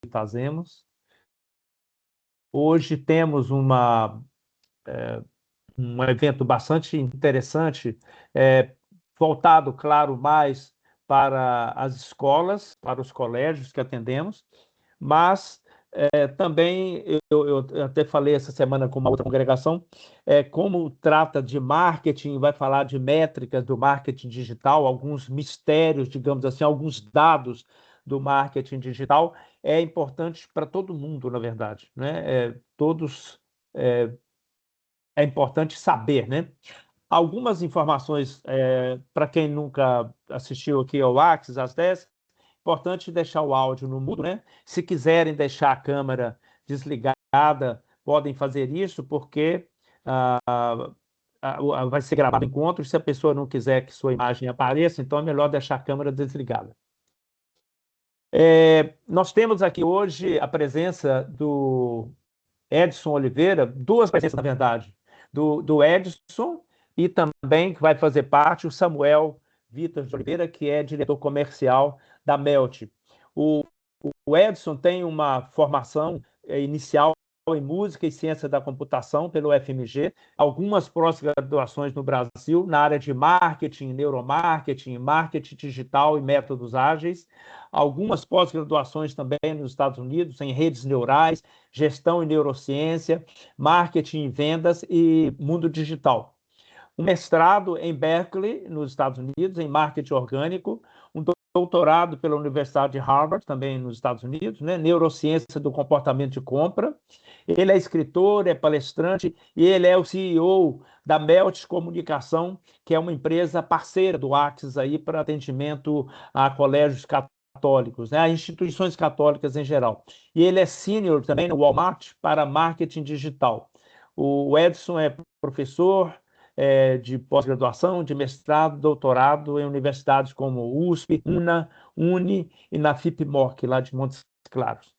fazemos. Hoje temos um evento bastante interessante, voltado, claro, mais para as escolas, para os colégios que atendemos, mas também eu até falei essa semana com uma outra congregação, como trata de marketing, vai falar de métricas do marketing digital, alguns mistérios, digamos assim, alguns dados do marketing digital, é importante para todo mundo, na verdade, né? Todos é importante saber, né? Algumas informações, para quem nunca assistiu aqui ao Axis às 10, importante deixar o áudio no mudo, né? Se quiserem deixar a câmera desligada, podem fazer isso, porque vai ser gravado o encontro. Se a pessoa não quiser que sua imagem apareça, então é melhor deixar a câmera desligada. Nós temos aqui hoje a presença do Edson Oliveira, duas presenças, na verdade, do Edson, e também que vai fazer parte o Samuel Vitor de Oliveira, que é diretor comercial da Melt. O Edson tem uma formação inicial em música e ciência da computação pelo FMG, algumas pós-graduações no Brasil na área de marketing, neuromarketing, marketing digital e métodos ágeis, algumas pós-graduações também nos Estados Unidos em redes neurais, gestão e neurociência, marketing e vendas e mundo digital. Um mestrado em Berkeley, nos Estados Unidos, em marketing orgânico, um doutorado pela Universidade de Harvard, também nos Estados Unidos, né? Neurociência do comportamento de compra. Ele é escritor, é palestrante e ele é o CEO da Melt Comunicação, que é uma empresa parceira do Axis aí para atendimento a colégios católicos, né? A instituições católicas em geral. E ele é sênior também no Walmart para marketing digital. O Edson é professor de pós-graduação, de mestrado, doutorado em universidades como USP, UNA, UNI e na FIPMOC, lá de Montes Claros.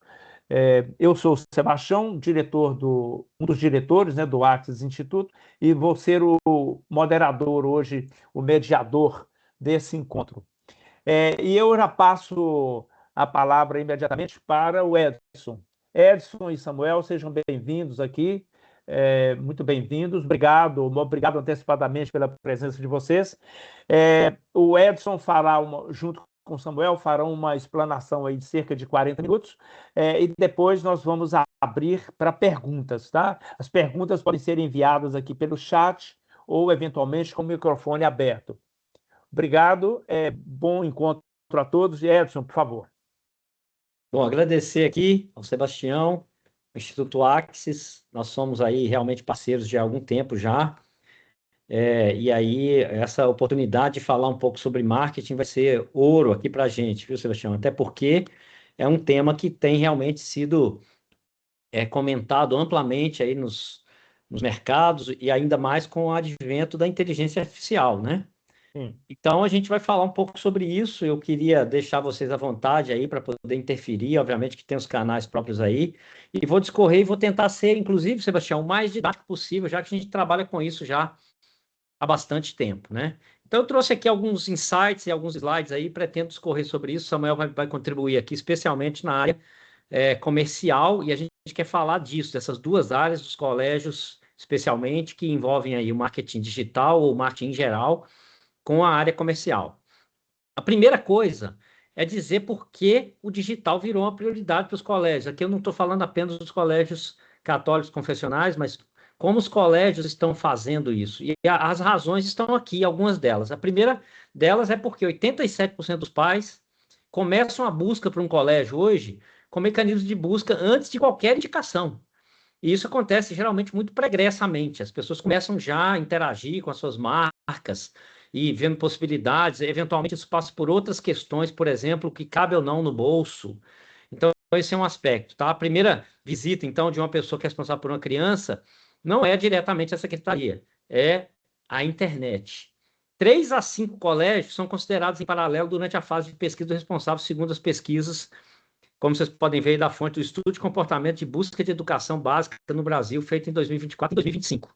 Eu sou o Sebastião, um dos diretores, né, do Axis Instituto, e vou ser o moderador hoje, o mediador desse encontro. E eu já passo a palavra imediatamente para o Edson. Edson e Samuel, sejam bem-vindos aqui. Muito bem-vindos. Obrigado antecipadamente pela presença de vocês. O Edson fará, junto com o Samuel, farão uma explanação aí de cerca de 40 minutos, e depois nós vamos abrir para perguntas, tá? As perguntas podem ser enviadas aqui pelo chat ou, eventualmente, com o microfone aberto. Obrigado, bom encontro a todos. E Edson, por favor. Bom, agradecer aqui ao Sebastião, ao Instituto Axis. Nós somos aí realmente parceiros de há algum tempo já. E aí, essa oportunidade de falar um pouco sobre marketing vai ser ouro aqui para a gente, viu, Sebastião? Até porque é um tema que tem realmente sido comentado amplamente aí nos mercados e ainda mais com o advento da inteligência artificial, né? Então, a gente vai falar um pouco sobre isso. Eu queria deixar vocês à vontade aí para poder interferir, obviamente que tem os canais próprios aí, e vou discorrer e vou tentar ser, inclusive, Sebastião, o mais didático possível, já que a gente trabalha com isso já há bastante tempo, né? Então, eu trouxe aqui alguns insights e alguns slides aí, pretendo discorrer sobre isso. Samuel vai contribuir aqui, especialmente na área comercial, e a gente quer falar disso, dessas duas áreas dos colégios, especialmente, que envolvem aí o marketing digital ou marketing em geral, com a área comercial. A primeira coisa é dizer por que o digital virou uma prioridade para os colégios. Aqui eu não estou falando apenas dos colégios católicos confessionais, mas como os colégios estão fazendo isso. E as razões estão aqui, algumas delas. A primeira delas é porque 87% dos pais começam a busca para um colégio hoje com mecanismos de busca antes de qualquer indicação. E isso acontece geralmente muito pregressamente. As pessoas começam já a interagir com as suas marcas e vendo possibilidades. Eventualmente, isso passa por outras questões, por exemplo, o que cabe ou não no bolso. Então, esse é um aspecto, tá? A primeira visita, então, de uma pessoa que é responsável por uma criança não é diretamente a secretaria, é a internet. 3 a 5 colégios são considerados em paralelo durante a fase de pesquisa do responsável, segundo as pesquisas, como vocês podem ver aí da fonte do Estudo de Comportamento de Busca de Educação Básica no Brasil, feito em 2024 e 2025.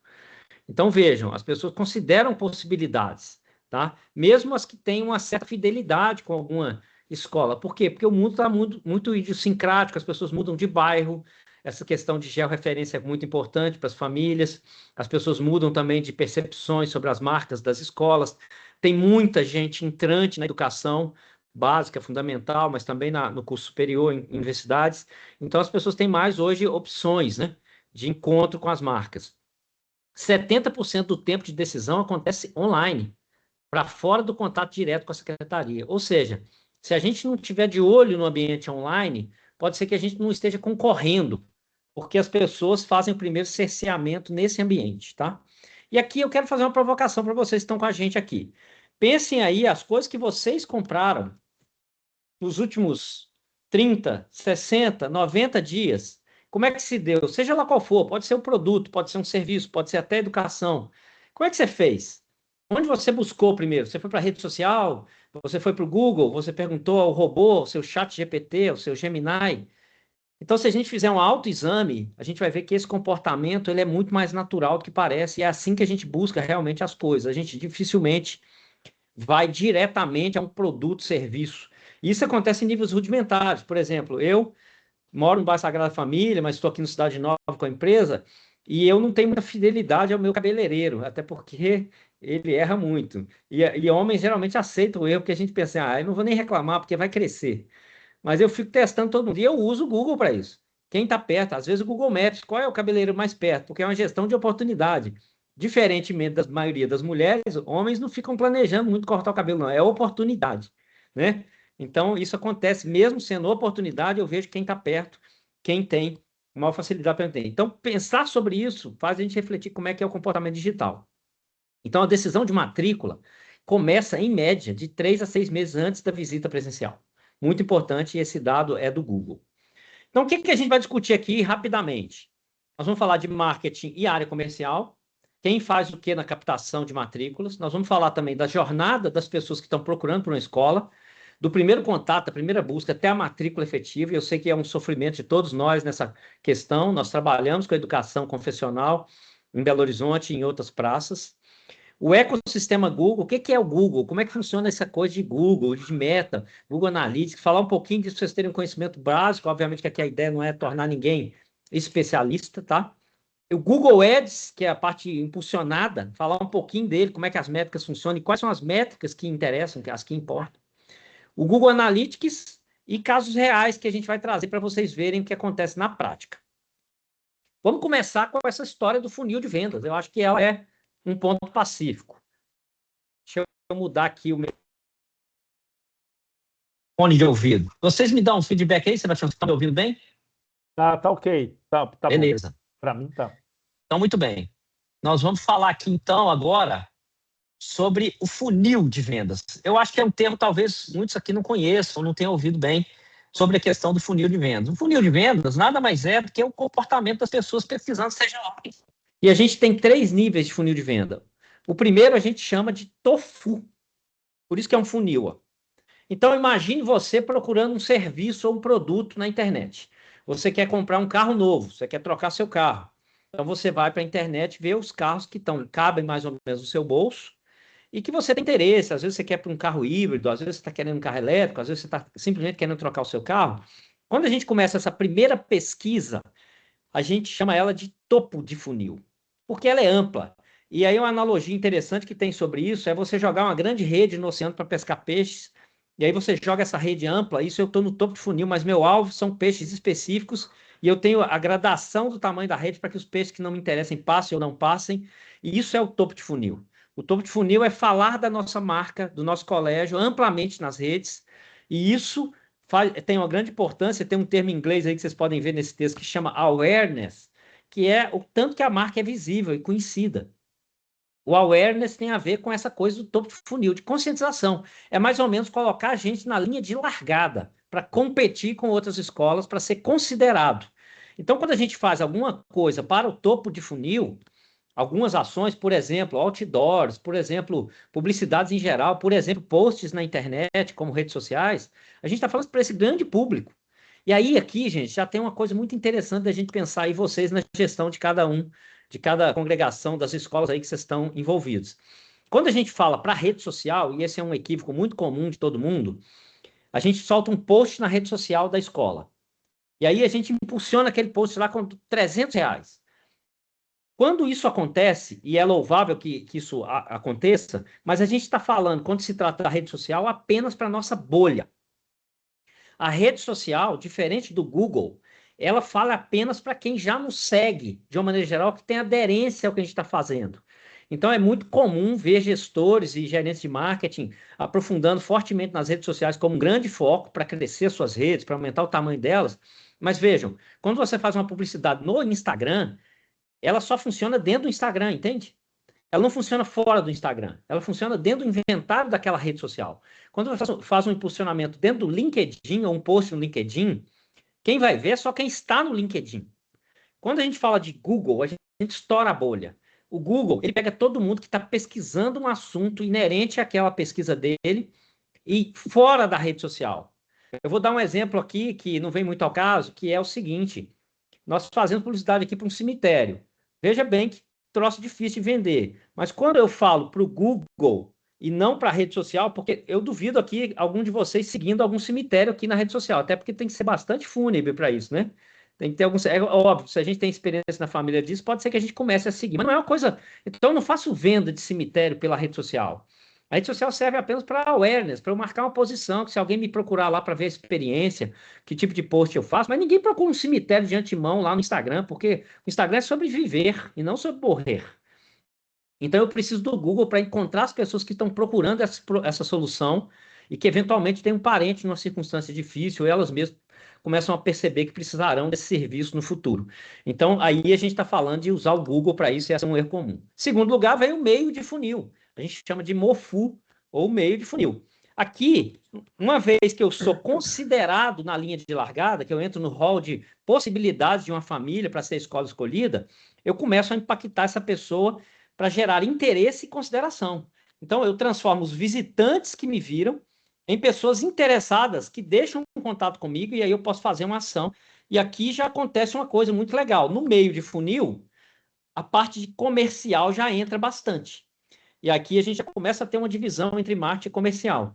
Então, vejam, as pessoas consideram possibilidades, tá? Mesmo as que têm uma certa fidelidade com alguma escola. Por quê? Porque o mundo está muito idiosincrático, as pessoas mudam de bairro, essa questão de georreferência é muito importante para as famílias, as pessoas mudam também de percepções sobre as marcas das escolas, tem muita gente entrante na educação básica, fundamental, mas também no curso superior, em universidades. Então, as pessoas têm mais hoje opções, né, de encontro com as marcas. 70% do tempo de decisão acontece online, para fora do contato direto com a secretaria. Ou seja, se a gente não tiver de olho no ambiente online, pode ser que a gente não esteja concorrendo, porque as pessoas fazem o primeiro cerceamento nesse ambiente, tá? E aqui eu quero fazer uma provocação para vocês que estão com a gente aqui. Pensem aí as coisas que vocês compraram nos últimos 30, 60, 90 dias. Como é que se deu? Seja lá qual for, pode ser um produto, pode ser um serviço, pode ser até educação. Como é que você fez? Onde você buscou primeiro? Você foi para a rede social? Você foi para o Google? Você perguntou ao robô, ao seu chat GPT, ao seu Gemini? Então, se a gente fizer um autoexame, a gente vai ver que esse comportamento ele é muito mais natural do que parece, e é assim que a gente busca realmente as coisas. A gente dificilmente vai diretamente a um produto, serviço. Isso acontece em níveis rudimentares. Por exemplo, eu moro no bairro Sagrada Família, mas estou aqui no Cidade Nova com a empresa, e eu não tenho muita fidelidade ao meu cabeleireiro, até porque ele erra muito. E homens geralmente aceitam o erro, porque a gente pensa, eu não vou nem reclamar, porque vai crescer. Mas eu fico testando todo dia, eu uso o Google para isso. Quem está perto, às vezes o Google Maps, qual é o cabeleireiro mais perto? Porque é uma gestão de oportunidade. Diferentemente da maioria das mulheres, homens não ficam planejando muito cortar o cabelo, não. É oportunidade, né? Então, isso acontece, mesmo sendo oportunidade, eu vejo quem está perto, quem tem maior facilidade para entender. Então, pensar sobre isso faz a gente refletir como é que é o comportamento digital. Então, a decisão de matrícula começa, em média, de 3 a 6 meses antes da visita presencial. Muito importante, e esse dado é do Google. Então, o que a gente vai discutir aqui rapidamente? Nós vamos falar de marketing e área comercial, quem faz o que na captação de matrículas. Nós vamos falar também da jornada das pessoas que estão procurando por uma escola, do primeiro contato, da primeira busca até a matrícula efetiva. E eu sei que é um sofrimento de todos nós nessa questão. Nós trabalhamos com a educação confessional em Belo Horizonte e em outras praças. O ecossistema Google, o que é o Google? Como é que funciona essa coisa de Google, de Meta, Google Analytics? Falar um pouquinho disso para vocês terem um conhecimento básico. Obviamente que aqui a ideia não é tornar ninguém especialista, tá? O Google Ads, que é a parte impulsionada, falar um pouquinho dele, como é que as métricas funcionam e quais são as métricas que interessam, as que importam. O Google Analytics e casos reais que a gente vai trazer para vocês verem o que acontece na prática. Vamos começar com essa história do funil de vendas. Eu acho que ela é um ponto pacífico. Deixa eu mudar aqui o meu fone de ouvido. Vocês me dão um feedback aí, Sebastião? Vocês estão me ouvindo bem? Tá ok. Tá Beleza. bom. Para mim, tá. Então, muito bem. Nós vamos falar aqui, então, agora sobre o funil de vendas. Eu acho que é um termo, talvez, muitos aqui não conheçam, não tenham ouvido bem sobre a questão do funil de vendas. O funil de vendas nada mais é do que o comportamento das pessoas pesquisando, seja lá. E a gente tem 3 níveis de funil de venda. O primeiro a gente chama de TOFU. Por isso que é um funil. Ó. Então, imagine você procurando um serviço ou um produto na internet. Você quer comprar um carro novo, você quer trocar seu carro. Então, você vai para a internet ver os carros que cabem mais ou menos no seu bolso e que você tem interesse. Às vezes você quer para um carro híbrido, às vezes você está querendo um carro elétrico, às vezes você está simplesmente querendo trocar o seu carro. Quando a gente começa essa primeira pesquisa, a gente chama ela de topo de funil, porque ela é ampla. E aí uma analogia interessante que tem sobre isso é você jogar uma grande rede no oceano para pescar peixes, e aí você joga essa rede ampla, isso eu estou no topo de funil, mas meu alvo são peixes específicos, e eu tenho a gradação do tamanho da rede para que os peixes que não me interessem passem ou não passem, e isso é o topo de funil. O topo de funil é falar da nossa marca, do nosso colégio, amplamente nas redes, e isso tem uma grande importância, tem um termo em inglês aí que vocês podem ver nesse texto que chama awareness, que é o tanto que a marca é visível e conhecida. O awareness tem a ver com essa coisa do topo de funil, de conscientização. É mais ou menos colocar a gente na linha de largada para competir com outras escolas, para ser considerado. Então, quando a gente faz alguma coisa para o topo de funil, algumas ações, por exemplo, outdoors, por exemplo, publicidades em geral, por exemplo, posts na internet, como redes sociais, a gente está falando para esse grande público. E aí, aqui, gente, já tem uma coisa muito interessante da gente pensar aí vocês na gestão de cada de cada congregação das escolas aí que vocês estão envolvidos. Quando a gente fala para rede social, e esse é um equívoco muito comum de todo mundo, a gente solta um post na rede social da escola. E aí a gente impulsiona aquele post lá com R$ 300. Quando isso acontece, e é louvável que isso aconteça, mas a gente está falando, quando se trata da rede social, apenas para a nossa bolha. A rede social, diferente do Google, ela fala apenas para quem já nos segue, de uma maneira geral, que tem aderência ao que a gente está fazendo. Então, é muito comum ver gestores e gerentes de marketing aprofundando fortemente nas redes sociais como um grande foco para crescer suas redes, para aumentar o tamanho delas. Mas vejam, quando você faz uma publicidade no Instagram, ela só funciona dentro do Instagram, entende? Ela não funciona fora do Instagram, ela funciona dentro do inventário daquela rede social. Quando você faz um impulsionamento dentro do LinkedIn ou um post no LinkedIn, quem vai ver é só quem está no LinkedIn. Quando a gente fala de Google, a gente estoura a bolha. O Google, ele pega todo mundo que está pesquisando um assunto inerente àquela pesquisa dele e fora da rede social. Eu vou dar um exemplo aqui que não vem muito ao caso, que é o seguinte: nós fazemos publicidade aqui para um cemitério. Veja bem que troço difícil de vender. Mas quando eu falo para o Google e não para a rede social, porque eu duvido aqui algum de vocês seguindo algum cemitério aqui na rede social, até porque tem que ser bastante fúnebre para isso, né? Tem que ter algum. É óbvio, se a gente tem experiência na família disso, pode ser que a gente comece a seguir. Mas não é uma coisa. Então, eu não faço venda de cemitério pela rede social. A rede social serve apenas para awareness, para eu marcar uma posição, que se alguém me procurar lá para ver a experiência, que tipo de post eu faço, mas ninguém procura um cemitério de antemão lá no Instagram, porque o Instagram é sobre viver e não sobre morrer. Então eu preciso do Google para encontrar as pessoas que estão procurando essa solução e que eventualmente tem um parente numa circunstância difícil, ou elas mesmas começam a perceber que precisarão desse serviço no futuro. Então aí a gente está falando de usar o Google para isso, e esse é um erro comum. Segundo lugar, vem o meio de funil. A gente chama de MOFU, ou meio de funil. Aqui, uma vez que eu sou considerado na linha de largada, que eu entro no hall de possibilidades de uma família para ser a escola escolhida, eu começo a impactar essa pessoa para gerar interesse e consideração. Então, eu transformo os visitantes que me viram em pessoas interessadas que deixam um contato comigo e aí eu posso fazer uma ação. E aqui já acontece uma coisa muito legal. No meio de funil, a parte de comercial já entra bastante. E aqui a gente já começa a ter uma divisão entre marketing e comercial.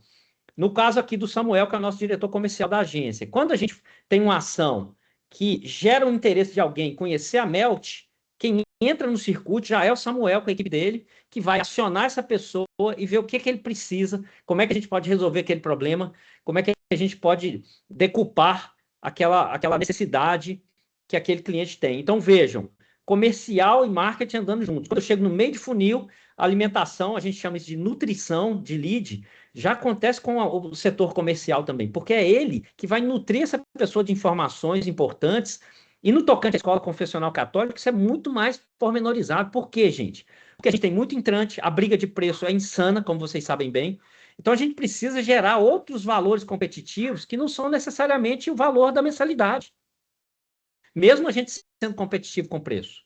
No caso aqui do Samuel, que é o nosso diretor comercial da agência, quando a gente tem uma ação que gera o interesse de alguém conhecer a Melt, quem entra no circuito já é o Samuel com a equipe dele, que vai acionar essa pessoa e ver o que ele precisa, como é que a gente pode resolver aquele problema, como é que a gente pode decupar aquela necessidade que aquele cliente tem. Então, vejam, comercial e marketing andando juntos. Quando eu chego no meio de funil, alimentação, a gente chama isso de nutrição de lead, já acontece com o setor comercial também, porque é ele que vai nutrir essa pessoa de informações importantes. E no tocante à escola confessional católica, isso é muito mais pormenorizado. Por quê, gente? Porque a gente tem muito entrante, a briga de preço é insana, como vocês sabem bem. Então a gente precisa gerar outros valores competitivos que não são necessariamente o valor da mensalidade. Mesmo a gente sendo competitivo com preço.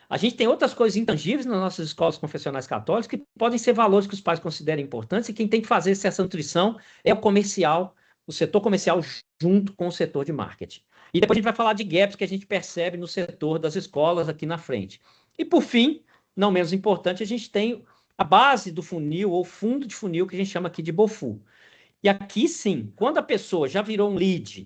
A gente tem outras coisas intangíveis nas nossas escolas confessionais católicas que podem ser valores que os pais consideram importantes, e quem tem que fazer essa nutrição é o comercial, o setor comercial junto com o setor de marketing. E depois a gente vai falar de gaps que a gente percebe no setor das escolas aqui na frente. E por fim, não menos importante, a gente tem a base do funil, ou fundo de funil, que a gente chama aqui de BOFU. E aqui sim, quando a pessoa já virou um lead,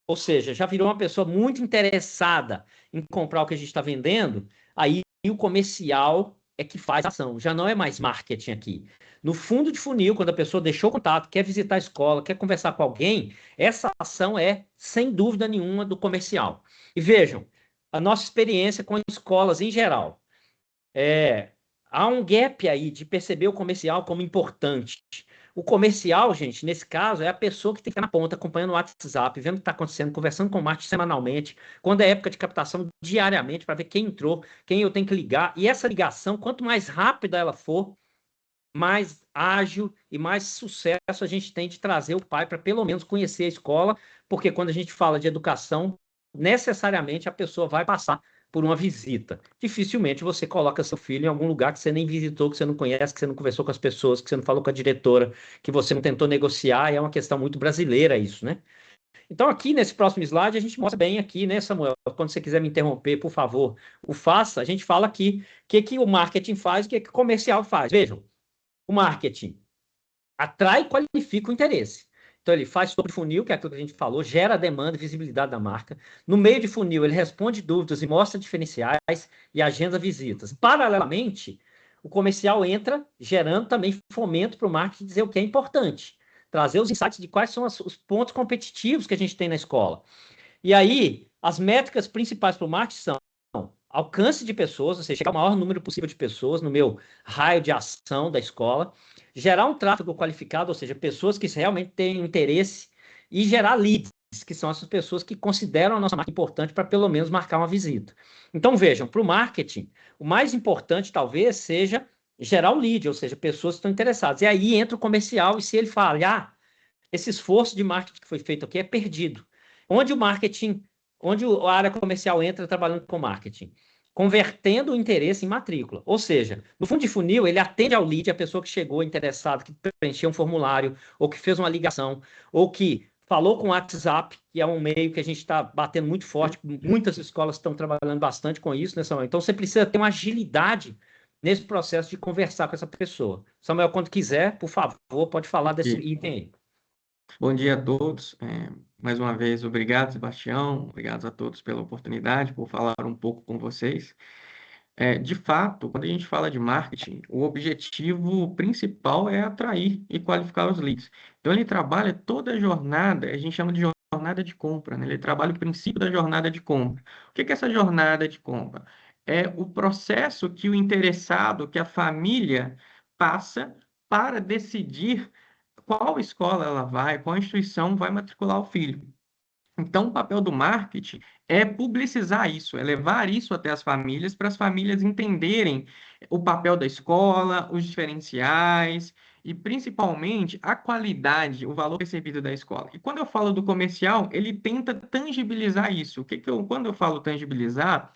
ou seja, já virou uma pessoa muito interessada em comprar o que a gente está vendendo, aí o comercial é que faz a ação, já não é mais marketing aqui. No fundo de funil, quando a pessoa deixou o contato, quer visitar a escola, quer conversar com alguém, essa ação é, sem dúvida nenhuma, do comercial. E vejam, a nossa experiência com escolas em geral. Há um gap aí de perceber o comercial como importante. O comercial, gente, nesse caso, é a pessoa que tem que ficar na ponta, acompanhando o WhatsApp, vendo o que está acontecendo, conversando com o marketing semanalmente, quando é época de captação, diariamente, para ver quem entrou, quem eu tenho que ligar. E essa ligação, quanto mais rápida ela for, mais ágil e mais sucesso a gente tem de trazer o pai para pelo menos conhecer a escola, porque quando a gente fala de educação, necessariamente a pessoa vai passar por uma visita. Dificilmente você coloca seu filho em algum lugar que você nem visitou, que você não conhece, que você não conversou com as pessoas, que você não falou com a diretora, que você não tentou negociar, e é uma questão muito brasileira isso, né? Então aqui nesse próximo slide a gente mostra bem aqui, né, Samuel? Quando você quiser me interromper, por favor, o faça. A gente fala aqui o que o marketing faz, o que o comercial faz. Vejam, o marketing atrai e qualifica o interesse. Então, ele faz topo de funil, que é aquilo que a gente falou, gera a demanda e visibilidade da marca. No meio de funil, ele responde dúvidas e mostra diferenciais e agenda visitas. Paralelamente, o comercial entra gerando também fomento para o marketing dizer o que é importante. Trazer os insights de quais são os pontos competitivos que a gente tem na escola. E aí, as métricas principais para o marketing são alcance de pessoas, ou seja, chegar ao maior número possível de pessoas no meu raio de ação da escola, gerar um tráfego qualificado, ou seja, pessoas que realmente têm interesse, e gerar leads, que são essas pessoas que consideram a nossa marca importante para pelo menos marcar uma visita. Então, vejam, para o marketing, o mais importante talvez seja gerar o lead, ou seja, pessoas que estão interessadas. E aí entra o comercial, e se ele fala, esse esforço de marketing que foi feito aqui é perdido. Onde o marketing, onde a área comercial entra trabalhando com marketing? Convertendo o interesse em matrícula. Ou seja, no fundo de funil, ele atende ao lead, a pessoa que chegou interessada, que preencheu um formulário, ou que fez uma ligação, ou que falou com o WhatsApp, que é um meio que a gente está batendo muito forte, muitas escolas estão trabalhando bastante com isso, né, Samuel? Então, você precisa ter uma agilidade nesse processo de conversar com essa pessoa. Samuel, quando quiser, por favor, pode falar desse item aí. Bom dia a todos. Mais uma vez, obrigado, Sebastião. Obrigado a todos pela oportunidade, por falar um pouco com vocês. De fato, quando a gente fala de marketing, o objetivo principal é atrair e qualificar os leads. Então, ele trabalha toda a jornada, a gente chama de jornada de compra, né? Ele trabalha o princípio da jornada de compra. O que é essa jornada de compra? É o processo que o interessado, que a família passa para decidir qual escola ela vai, qual instituição vai matricular o filho. Então, o papel do marketing é publicizar isso, é levar isso até as famílias, para as famílias entenderem o papel da escola, os diferenciais e, principalmente, a qualidade, o valor percebido da escola. E quando eu falo do comercial, ele tenta tangibilizar isso. Quando eu falo tangibilizar,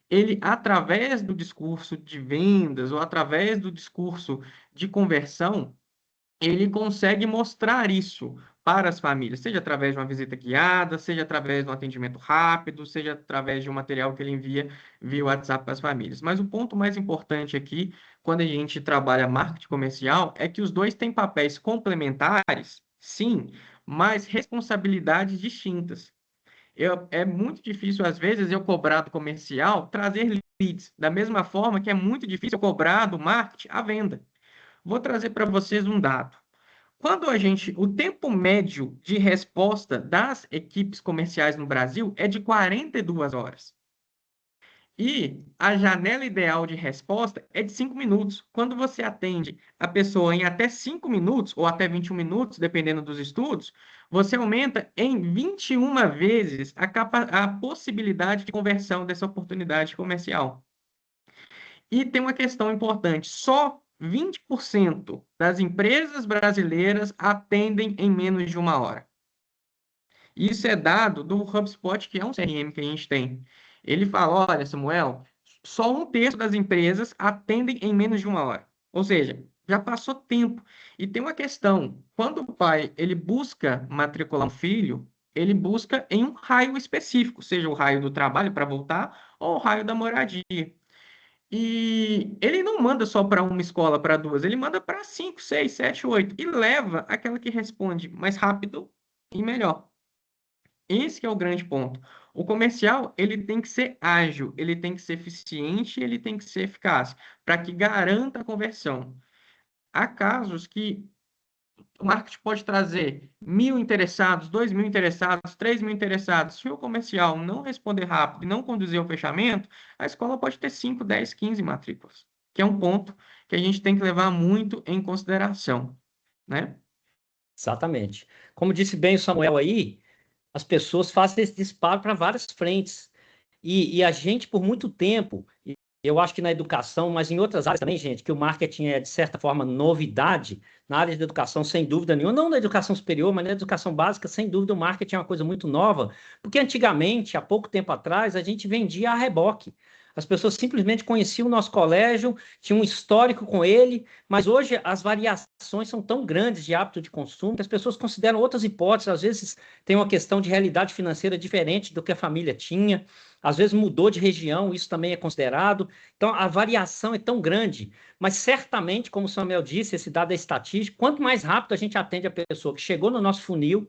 ele, através do discurso de vendas ou através do discurso de conversão, ele consegue mostrar isso para as famílias, seja através de uma visita guiada, seja através de um atendimento rápido, seja através de um material que ele envia via WhatsApp para as famílias. Mas o ponto mais importante aqui, quando a gente trabalha marketing comercial, é que os dois têm papéis complementares, sim, mas responsabilidades distintas. É muito difícil, às vezes, eu cobrar do comercial trazer leads, da mesma forma que é muito difícil eu cobrar do marketing a venda. Vou trazer para vocês um dado. O tempo médio de resposta das equipes comerciais no Brasil é de 42 horas. E a janela ideal de resposta é de 5 minutos. Quando você atende a pessoa em até 5 minutos, ou até 21 minutos, dependendo dos estudos, você aumenta em 21 vezes a possibilidade de conversão dessa oportunidade comercial. E tem uma questão importante: só 20% das empresas brasileiras atendem em menos de 1 hora. Isso é dado do HubSpot, que é um CRM que a gente tem. Ele fala, olha, Samuel, só 1/3 das empresas atendem em menos de 1 hora. Ou seja, já passou tempo. E tem uma questão: quando o pai ele busca matricular um filho, ele busca em um raio específico, seja o raio do trabalho para voltar ou o raio da moradia. E ele não manda só para uma escola, para duas, ele manda para 5, 6, 7, 8 e leva aquela que responde mais rápido e melhor. Esse que é o grande ponto. O comercial, ele tem que ser ágil, ele tem que ser eficiente, ele tem que ser eficaz, para que garanta a conversão. Há casos que o marketing pode trazer 1.000 interessados, 2.000 interessados, 3.000 interessados. Se o comercial não responder rápido e não conduzir ao fechamento, a escola pode ter 5, 10, 15 matrículas, que é um ponto que a gente tem que levar muito em consideração, né? Exatamente. Como disse bem o Samuel aí, as pessoas fazem esse disparo para várias frentes. E a gente, por muito tempo, e eu acho que na educação, mas em outras áreas também, gente, que o marketing é, de certa forma, novidade, na área de educação, sem dúvida nenhuma, não na educação superior, mas na educação básica, sem dúvida, o marketing é uma coisa muito nova, porque antigamente, há pouco tempo atrás, a gente vendia a reboque. as pessoas simplesmente conheciam o nosso colégio, tinham um histórico com ele, mas hoje as variações são tão grandes de hábito de consumo que as pessoas consideram outras hipóteses, às vezes tem uma questão de realidade financeira diferente do que a família tinha, às vezes mudou de região, isso também é considerado. Então, a variação é tão grande, mas certamente, como o Samuel disse, esse dado é estatístico, quanto mais rápido a gente atende a pessoa que chegou no nosso funil,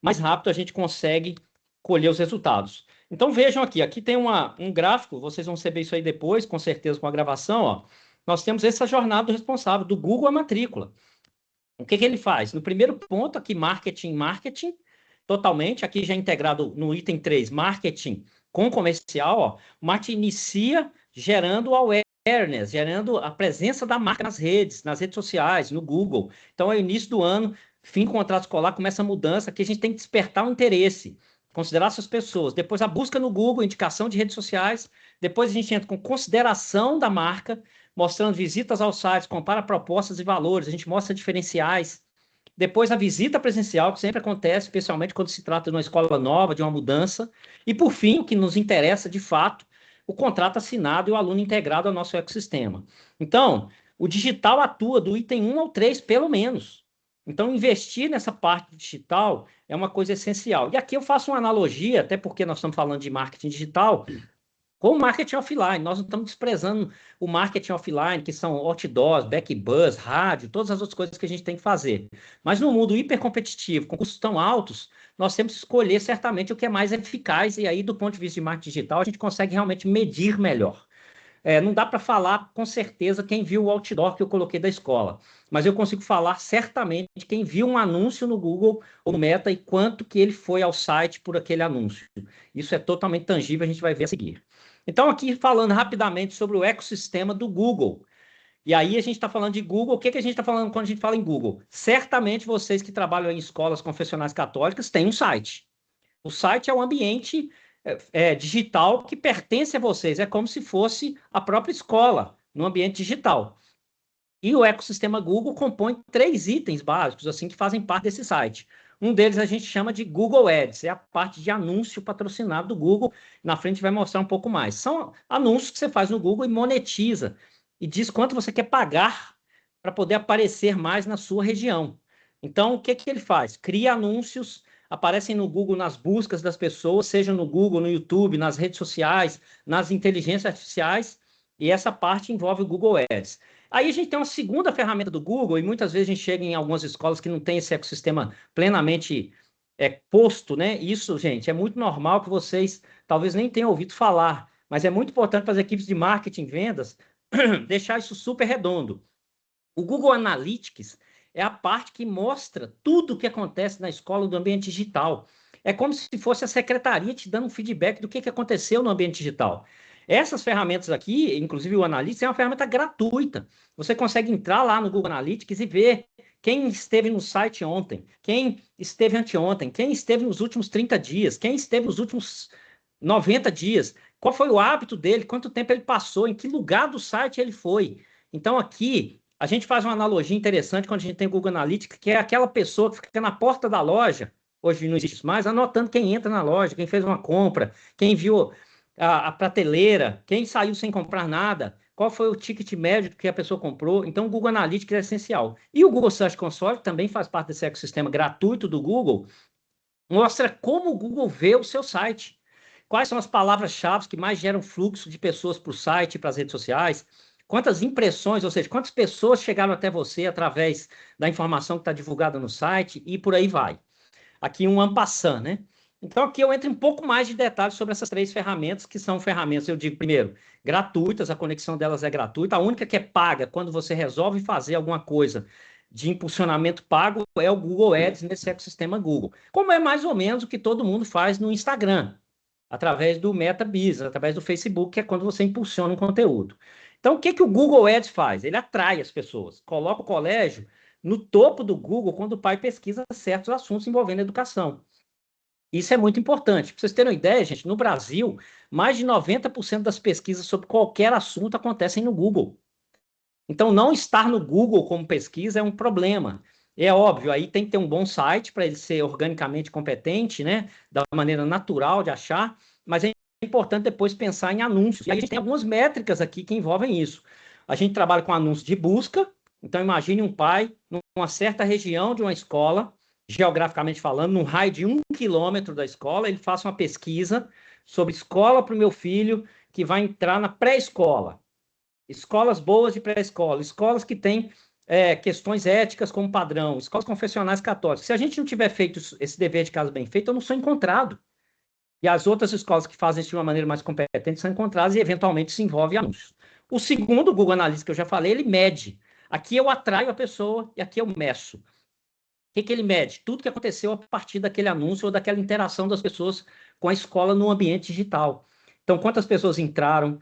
mais rápido a gente consegue colher os resultados. Então, vejam aqui tem um gráfico, vocês vão receber isso aí depois, com certeza, com a gravação, ó. Nós temos essa jornada do responsável, do Google à matrícula. O que ele faz? No primeiro ponto, aqui, marketing, totalmente, aqui já integrado no item 3, marketing com comercial, ó, o marketing inicia gerando awareness, gerando a presença da marca nas redes sociais, no Google. Então, é o início do ano, fim do contrato escolar, começa a mudança, aqui a gente tem que despertar o interesse, considerar essas pessoas. Depois, a busca no Google, indicação de redes sociais. Depois, a gente entra com consideração da marca, mostrando visitas aos sites, compara propostas e valores, a gente mostra diferenciais. Depois, a visita presencial, que sempre acontece, especialmente quando se trata de uma escola nova, de uma mudança. E, por fim, o que nos interessa, de fato, o contrato assinado e o aluno integrado ao nosso ecossistema. Então, o digital atua do item 1 ao 3, pelo menos. Então, investir nessa parte digital é uma coisa essencial. E aqui eu faço uma analogia, até porque nós estamos falando de marketing digital, com o marketing offline. Nós não estamos desprezando o marketing offline, que são outdoors, backbuzz, rádio, todas as outras coisas que a gente tem que fazer. Mas no mundo hipercompetitivo, com custos tão altos, nós temos que escolher certamente o que é mais eficaz, e aí, do ponto de vista de marketing digital, a gente consegue realmente medir melhor. Não dá para falar com certeza quem viu o outdoor que eu coloquei da escola, mas eu consigo falar certamente quem viu um anúncio no Google ou no Meta e quanto que ele foi ao site por aquele anúncio. Isso é totalmente tangível, a gente vai ver a seguir. Então, aqui falando rapidamente sobre o ecossistema do Google. E aí a gente está falando de Google. O que a gente está falando quando a gente fala em Google? Certamente vocês que trabalham em escolas confessionais católicas têm um site. O site é um ambiente digital que pertence a vocês. É como se fosse a própria escola no ambiente digital. E o ecossistema Google compõe 3 itens básicos assim que fazem parte desse site. Um deles a gente chama de Google Ads, é a parte de anúncio patrocinado do Google. Na frente vai mostrar um pouco mais. São anúncios que você faz no Google e monetiza, e diz quanto você quer pagar para poder aparecer mais na sua região. Então, o que ele faz? Cria anúncios, aparecem no Google nas buscas das pessoas, seja no Google, no YouTube, nas redes sociais, nas inteligências artificiais, e essa parte envolve o Google Ads. Aí a gente tem uma segunda ferramenta do Google, e muitas vezes a gente chega em algumas escolas que não tem esse ecossistema plenamente posto, né? Isso, gente, é muito normal que vocês talvez nem tenham ouvido falar, mas é muito importante para as equipes de marketing e vendas deixar isso super redondo. O Google Analytics é a parte que mostra tudo o que acontece na escola do ambiente digital. É como se fosse a secretaria te dando um feedback do que aconteceu no ambiente digital. Essas ferramentas aqui, inclusive o Analytics, é uma ferramenta gratuita. Você consegue entrar lá no Google Analytics e ver quem esteve no site ontem, quem esteve anteontem, quem esteve nos últimos 30 dias, quem esteve nos últimos 90 dias, qual foi o hábito dele, quanto tempo ele passou, em que lugar do site ele foi. Então, aqui, a gente faz uma analogia interessante quando a gente tem o Google Analytics, que é aquela pessoa que fica na porta da loja, hoje não existe mais, anotando quem entra na loja, quem fez uma compra, quem viu a prateleira, quem saiu sem comprar nada, qual foi o ticket médio que a pessoa comprou. Então, o Google Analytics é essencial. E o Google Search Console, que também faz parte desse ecossistema gratuito do Google, mostra como o Google vê o seu site. Quais são as palavras-chave que mais geram fluxo de pessoas para o site e para as redes sociais? Quantas impressões, ou seja, quantas pessoas chegaram até você através da informação que está divulgada no site e por aí vai. Aqui um en passant, né? Então, aqui eu entro um pouco mais de detalhes sobre essas 3 ferramentas, que são ferramentas, eu digo, primeiro, gratuitas, a conexão delas é gratuita. A única que é paga quando você resolve fazer alguma coisa de impulsionamento pago é o Google Ads nesse ecossistema Google. Como é mais ou menos o que todo mundo faz no Instagram, através do Meta Business, através do Facebook, que é quando você impulsiona um conteúdo. Então, o que o Google Ads faz? Ele atrai as pessoas, coloca o colégio no topo do Google quando o pai pesquisa certos assuntos envolvendo educação. Isso é muito importante. Para vocês terem uma ideia, gente, no Brasil, mais de 90% das pesquisas sobre qualquer assunto acontecem no Google. Então, não estar no Google como pesquisa é um problema. É óbvio, aí tem que ter um bom site para ele ser organicamente competente, né? Da maneira natural de achar, mas é importante depois pensar em anúncios. E a gente tem algumas métricas aqui que envolvem isso. A gente trabalha com anúncios de busca. Então, imagine um pai numa certa região de uma escola, geograficamente falando, num raio de 1 quilômetro da escola, ele faça uma pesquisa sobre escola para o meu filho que vai entrar na pré-escola. Escolas boas de pré-escola, escolas que têm questões éticas como padrão, escolas confessionais católicas. Se a gente não tiver feito esse dever de casa bem feito, eu não sou encontrado. E as outras escolas que fazem isso de uma maneira mais competente são encontradas e, eventualmente, se envolve anúncios. O segundo, o Google Analytics, que eu já falei, ele mede. Aqui eu atraio a pessoa e aqui eu meço. O que ele mede? Tudo que aconteceu a partir daquele anúncio ou daquela interação das pessoas com a escola no ambiente digital. Então, quantas pessoas entraram,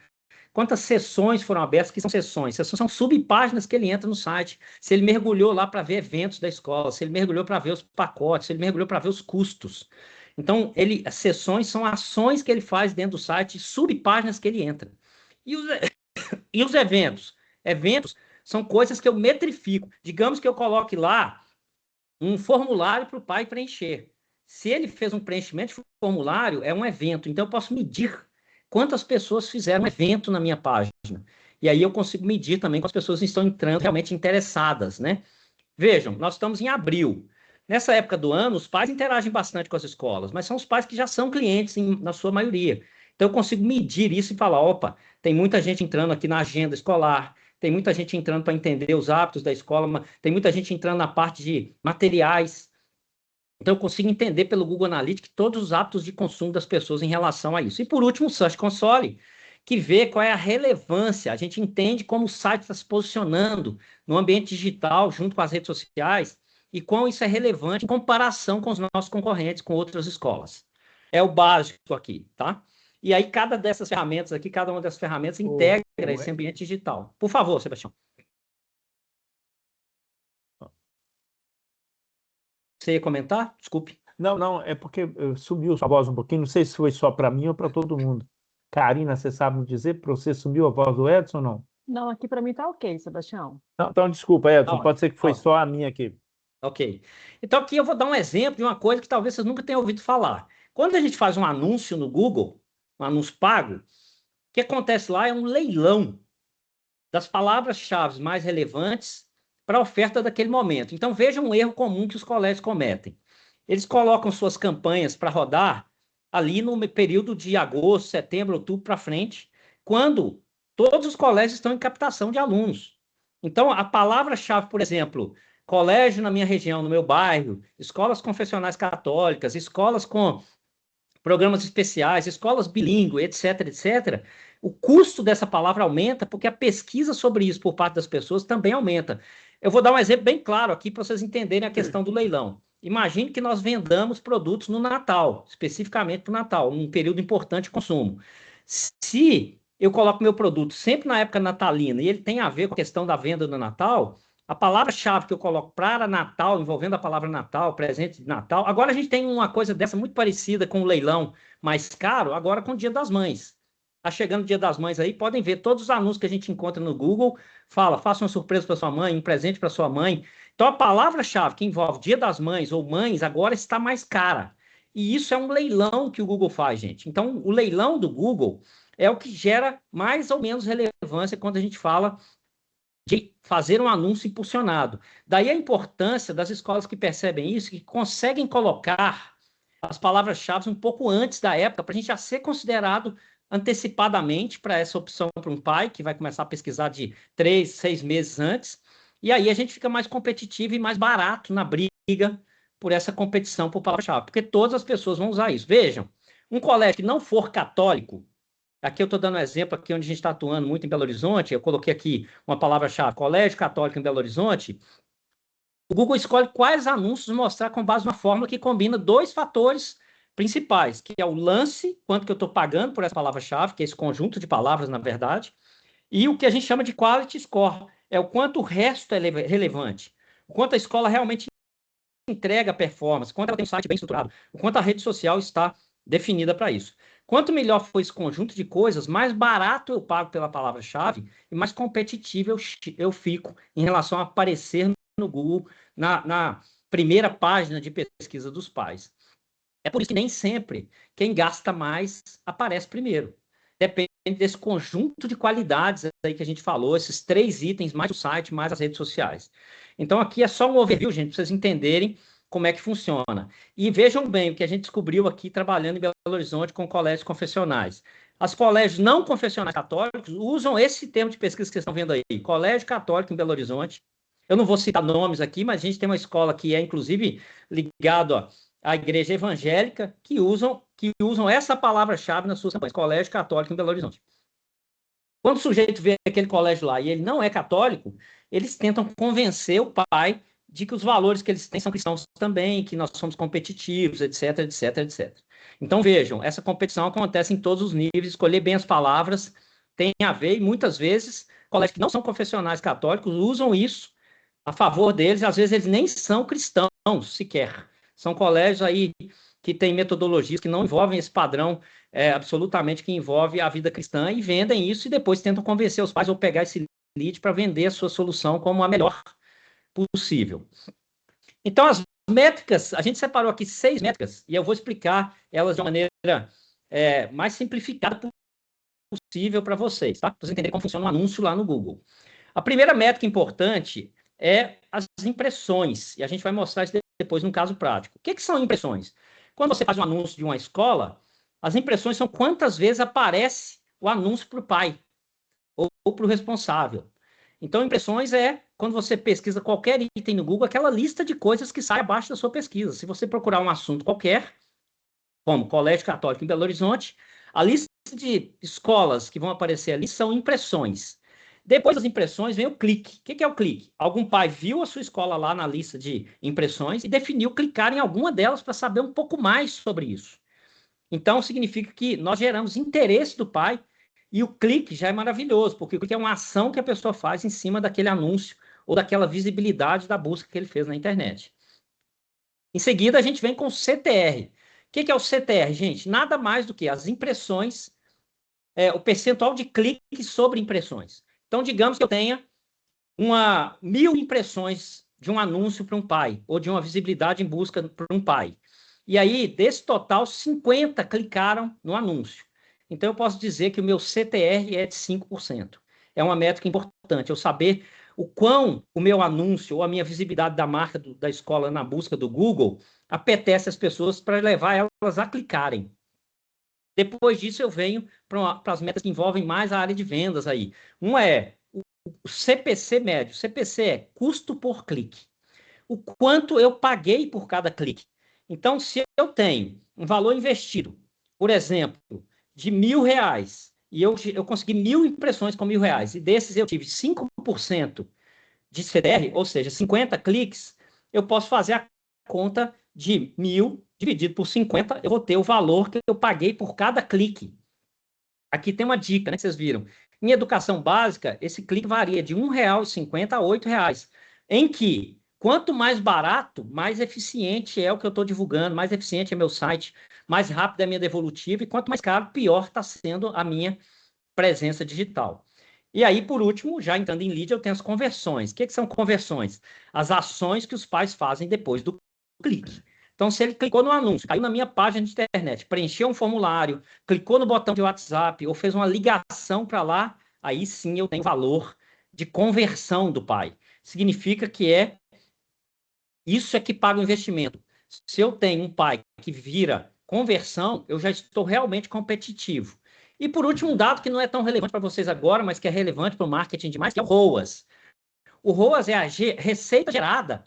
quantas sessões foram abertas, que são sessões? Sessões são subpáginas que ele entra no site. Se ele mergulhou lá para ver eventos da escola, se ele mergulhou para ver os pacotes, se ele mergulhou para ver os custos. Então, as sessões são ações que ele faz dentro do site, subpáginas que ele entra. E os eventos? Eventos são coisas que eu metrifico. Digamos que eu coloque lá um formulário para o pai preencher. Se ele fez um preenchimento de formulário, é um evento. Então, eu posso medir quantas pessoas fizeram um evento na minha página. E aí eu consigo medir também quantas pessoas estão entrando realmente interessadas, né? Vejam, nós estamos em abril. Nessa época do ano, os pais interagem bastante com as escolas, mas são os pais que já são clientes na sua maioria. Então, eu consigo medir isso e falar, opa, tem muita gente entrando aqui na agenda escolar, tem muita gente entrando para entender os hábitos da escola, tem muita gente entrando na parte de materiais. Então, eu consigo entender pelo Google Analytics todos os hábitos de consumo das pessoas em relação a isso. E, por último, o Search Console, que vê qual é a relevância. A gente entende como o site está se posicionando no ambiente digital, junto com as redes sociais, e quão isso é relevante em comparação com os nossos concorrentes, com outras escolas. É o básico aqui, tá? E aí, cada dessas ferramentas aqui, cada uma dessas ferramentas integra esse ambiente digital. Por favor, Sebastião. Você ia comentar? Desculpe. Não, é porque sumiu sua voz um pouquinho, não sei se foi só para mim ou para todo mundo. Karina, você sabe me dizer, para você sumiu a voz do Edson ou não? Não, aqui para mim tá ok, Sebastião. Não, então, desculpa, Edson, pode ser que foi só a minha aqui. Ok. Então, aqui eu vou dar um exemplo de uma coisa que talvez vocês nunca tenham ouvido falar. Quando a gente faz um anúncio no Google, um anúncio pago, o que acontece lá é um leilão das palavras-chave mais relevantes para a oferta daquele momento. Então, veja um erro comum que os colégios cometem. Eles colocam suas campanhas para rodar ali no período de agosto, setembro, outubro para frente, quando todos os colégios estão em captação de alunos. Então, a palavra-chave, por exemplo, colégio na minha região, no meu bairro, escolas confessionais católicas, escolas com programas especiais, escolas bilíngues, etc., etc., o custo dessa palavra aumenta porque a pesquisa sobre isso por parte das pessoas também aumenta. Eu vou dar um exemplo bem claro aqui para vocês entenderem a questão do leilão. Imagine que nós vendamos produtos no Natal, especificamente para o Natal, um período importante de consumo. Se eu coloco meu produto sempre na época natalina e ele tem a ver com a questão da venda no Natal, a palavra-chave que eu coloco para Natal, envolvendo a palavra Natal, presente de Natal. Agora a gente tem uma coisa dessa muito parecida com o leilão mais caro, agora com o Dia das Mães. Está chegando o Dia das Mães aí, podem ver todos os anúncios que a gente encontra no Google, fala, faça uma surpresa para sua mãe, um presente para sua mãe. Então a palavra-chave que envolve Dia das Mães ou mães agora está mais cara. E isso é um leilão que o Google faz, gente. Então o leilão do Google é o que gera mais ou menos relevância quando a gente fala de fazer um anúncio impulsionado. Daí a importância das escolas que percebem isso, que conseguem colocar as palavras-chave um pouco antes da época, para a gente já ser considerado antecipadamente para essa opção para um pai, que vai começar a pesquisar de 3, 6 meses antes, e aí a gente fica mais competitivo e mais barato na briga por essa competição por palavra-chave, porque todas as pessoas vão usar isso. Vejam, um colégio que não for católico, aqui eu estou dando um exemplo aqui onde a gente está atuando muito em Belo Horizonte, eu coloquei aqui uma palavra-chave, Colégio Católico em Belo Horizonte, o Google escolhe quais anúncios mostrar com base numa fórmula que combina dois fatores principais, que é o lance, quanto que eu estou pagando por essa palavra-chave, que é esse conjunto de palavras, na verdade, e o que a gente chama de quality score, é o quanto o resto é relevante, o quanto a escola realmente entrega performance, quanto ela tem um site bem estruturado, o quanto a rede social está definida para isso. Quanto melhor for esse conjunto de coisas, mais barato eu pago pela palavra-chave e mais competitivo eu fico em relação a aparecer no Google na primeira página de pesquisa dos pais. É por isso que nem sempre quem gasta mais aparece primeiro. Depende desse conjunto de qualidades aí que a gente falou, esses 3 itens, mais o site, mais as redes sociais. Então, aqui é só um overview, gente, para vocês entenderem como é que funciona. E vejam bem o que a gente descobriu aqui trabalhando em Belo Horizonte com colégios confessionais. Os colégios não confessionais católicos usam esse termo de pesquisa que vocês estão vendo aí, Colégio Católico em Belo Horizonte. Eu não vou citar nomes aqui, mas a gente tem uma escola que é, inclusive, ligado à igreja evangélica, que usam essa palavra-chave nas suas campanhas, Colégio Católico em Belo Horizonte. Quando o sujeito vê aquele colégio lá e ele não é católico, eles tentam convencer o pai de que os valores que eles têm são cristãos também, que nós somos competitivos, etc, etc, etc. Então, vejam, essa competição acontece em todos os níveis, escolher bem as palavras tem a ver, e muitas vezes, colégios que não são confessionais católicos usam isso a favor deles, às vezes eles nem são cristãos sequer. São colégios aí que têm metodologias que não envolvem esse padrão absolutamente que envolve a vida cristã e vendem isso e depois tentam convencer os pais ou pegar esse lead para vender a sua solução como a melhor possível. Então, as métricas, a gente separou aqui 6 métricas e eu vou explicar elas de uma maneira mais simplificada possível para vocês, tá? Para vocês entenderem como funciona um anúncio lá no Google. A primeira métrica importante é as impressões, e a gente vai mostrar isso depois num caso prático. O que são impressões? Quando você faz um anúncio de uma escola, as impressões são quantas vezes aparece o anúncio para o pai ou para o responsável. Então, impressões é quando você pesquisa qualquer item no Google, aquela lista de coisas que sai abaixo da sua pesquisa. Se você procurar um assunto qualquer, como Colégio Católico em Belo Horizonte, a lista de escolas que vão aparecer ali são impressões. Depois das impressões vem o clique. O que é o clique? Algum pai viu a sua escola lá na lista de impressões e definiu clicar em alguma delas para saber um pouco mais sobre isso. Então, significa que nós geramos interesse do pai e o clique já é maravilhoso, porque o clique é uma ação que a pessoa faz em cima daquele anúncio ou daquela visibilidade da busca que ele fez na internet. Em seguida, a gente vem com o CTR. O que é o CTR, gente? Nada mais do que as impressões, o percentual de cliques sobre impressões. Então, digamos que eu tenha 1.000 impressões de um anúncio para um pai, ou de uma visibilidade em busca para um pai. E aí, desse total, 50 clicaram no anúncio. Então, eu posso dizer que o meu CTR é de 5%. É uma métrica importante, eu saber o quão o meu anúncio ou a minha visibilidade da marca da escola na busca do Google apetece as pessoas para levar elas a clicarem. Depois disso, eu venho para as metas que envolvem mais a área de vendas aí. Uma é o CPC médio. CPC é custo por clique. O quanto eu paguei por cada clique. Então, se eu tenho um valor investido, por exemplo, de R$1.000, e eu consegui 1.000 impressões com R$1.000, e desses eu tive 5% de CTR, ou seja, 50 cliques, eu posso fazer a conta de 1.000 dividido por 50, eu vou ter o valor que eu paguei por cada clique. Aqui tem uma dica, né, que vocês viram. Em educação básica, esse clique varia de R$1,50 a R$8, em que quanto mais barato, mais eficiente é o que eu estou divulgando, mais eficiente é meu site, mais rápido é a minha devolutiva, e quanto mais caro, pior está sendo a minha presença digital. E aí, por último, já entrando em lead, eu tenho as conversões. O que são conversões? As ações que os pais fazem depois do clique. Então, se ele clicou no anúncio, caiu na minha página de internet, preencheu um formulário, clicou no botão de WhatsApp ou fez uma ligação para lá, aí sim eu tenho valor de conversão do pai. Significa que isso é que paga o investimento. Se eu tenho um pai que vira conversão, eu já estou realmente competitivo. E por último, um dado que não é tão relevante para vocês agora, mas que é relevante para o marketing demais, que é o ROAS. O ROAS é a receita gerada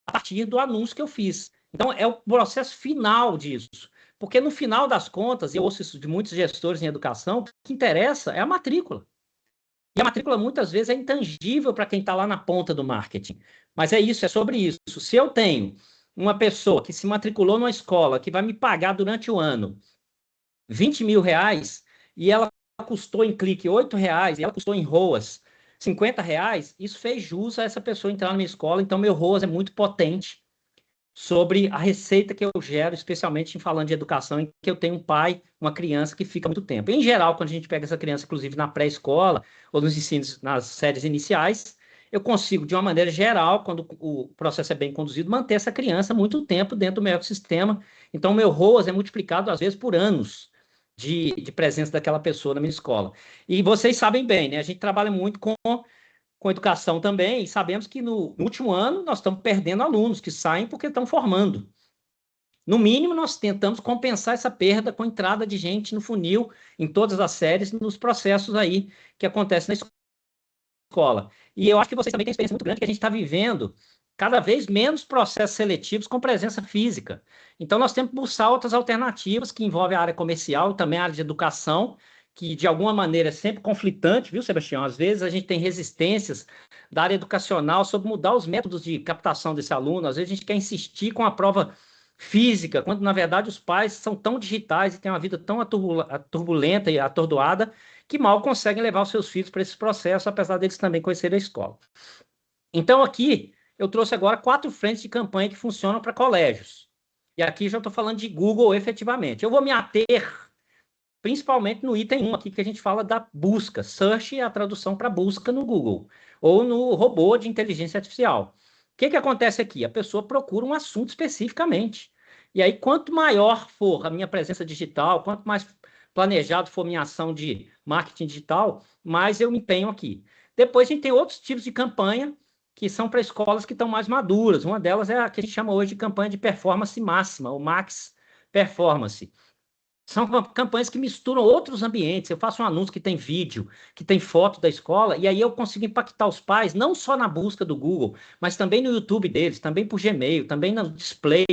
a partir do anúncio que eu fiz. Então, é o processo final disso. Porque no final das contas, e eu ouço isso de muitos gestores em educação, o que interessa é a matrícula. E a matrícula, muitas vezes, é intangível para quem está lá na ponta do marketing. Mas é isso, é sobre isso. Se eu tenho uma pessoa que se matriculou numa escola que vai me pagar durante o ano R$20.000 e ela custou em clique R$8 e ela custou em ROAS R$50, isso fez jus a essa pessoa entrar na minha escola. Então, meu ROAS é muito potente sobre a receita que eu gero, especialmente falando de educação, em que eu tenho um pai, uma criança que fica muito tempo. Em geral, quando a gente pega essa criança, inclusive na pré-escola ou nos ensinos, nas séries iniciais, eu consigo, de uma maneira geral, quando o processo é bem conduzido, manter essa criança muito tempo dentro do meu ecossistema. Então, o meu ROAS é multiplicado, às vezes, por anos de presença daquela pessoa na minha escola. E vocês sabem bem, né? A gente trabalha muito com educação também, e sabemos que no último ano nós estamos perdendo alunos que saem porque estão formando. No mínimo, nós tentamos compensar essa perda com a entrada de gente no funil, em todas as séries, nos processos aí que acontecem na escola. E eu acho que vocês também têm experiência muito grande que a gente está vivendo cada vez menos processos seletivos com presença física. Então, nós temos que buscar outras alternativas que envolvem a área comercial e também a área de educação, que de alguma maneira é sempre conflitante, viu, Sebastião? Às vezes a gente tem resistências da área educacional sobre mudar os métodos de captação desse aluno, às vezes a gente quer insistir com a prova física, quando na verdade os pais são tão digitais e têm uma vida tão turbulenta e atordoada que mal conseguem levar os seus filhos para esse processo, apesar deles também conhecerem a escola. Então aqui eu trouxe agora 4 frentes de campanha que funcionam para colégios. E aqui já estou falando de Google efetivamente. Eu vou me ater principalmente no item 1 aqui, que a gente fala da busca. Search é a tradução para busca no Google, ou no robô de inteligência artificial. O que acontece aqui? A pessoa procura um assunto especificamente. E aí, quanto maior for a minha presença digital, quanto mais planejado for minha ação de marketing digital, mais eu me empenho aqui. Depois, a gente tem outros tipos de campanha que são para escolas que estão mais maduras. Uma delas é a que a gente chama hoje de campanha de performance máxima, ou Max Performance. São campanhas que misturam outros ambientes. Eu faço um anúncio que tem vídeo, que tem foto da escola, e aí eu consigo impactar os pais, não só na busca do Google, mas também no YouTube deles, também por Gmail, também no display.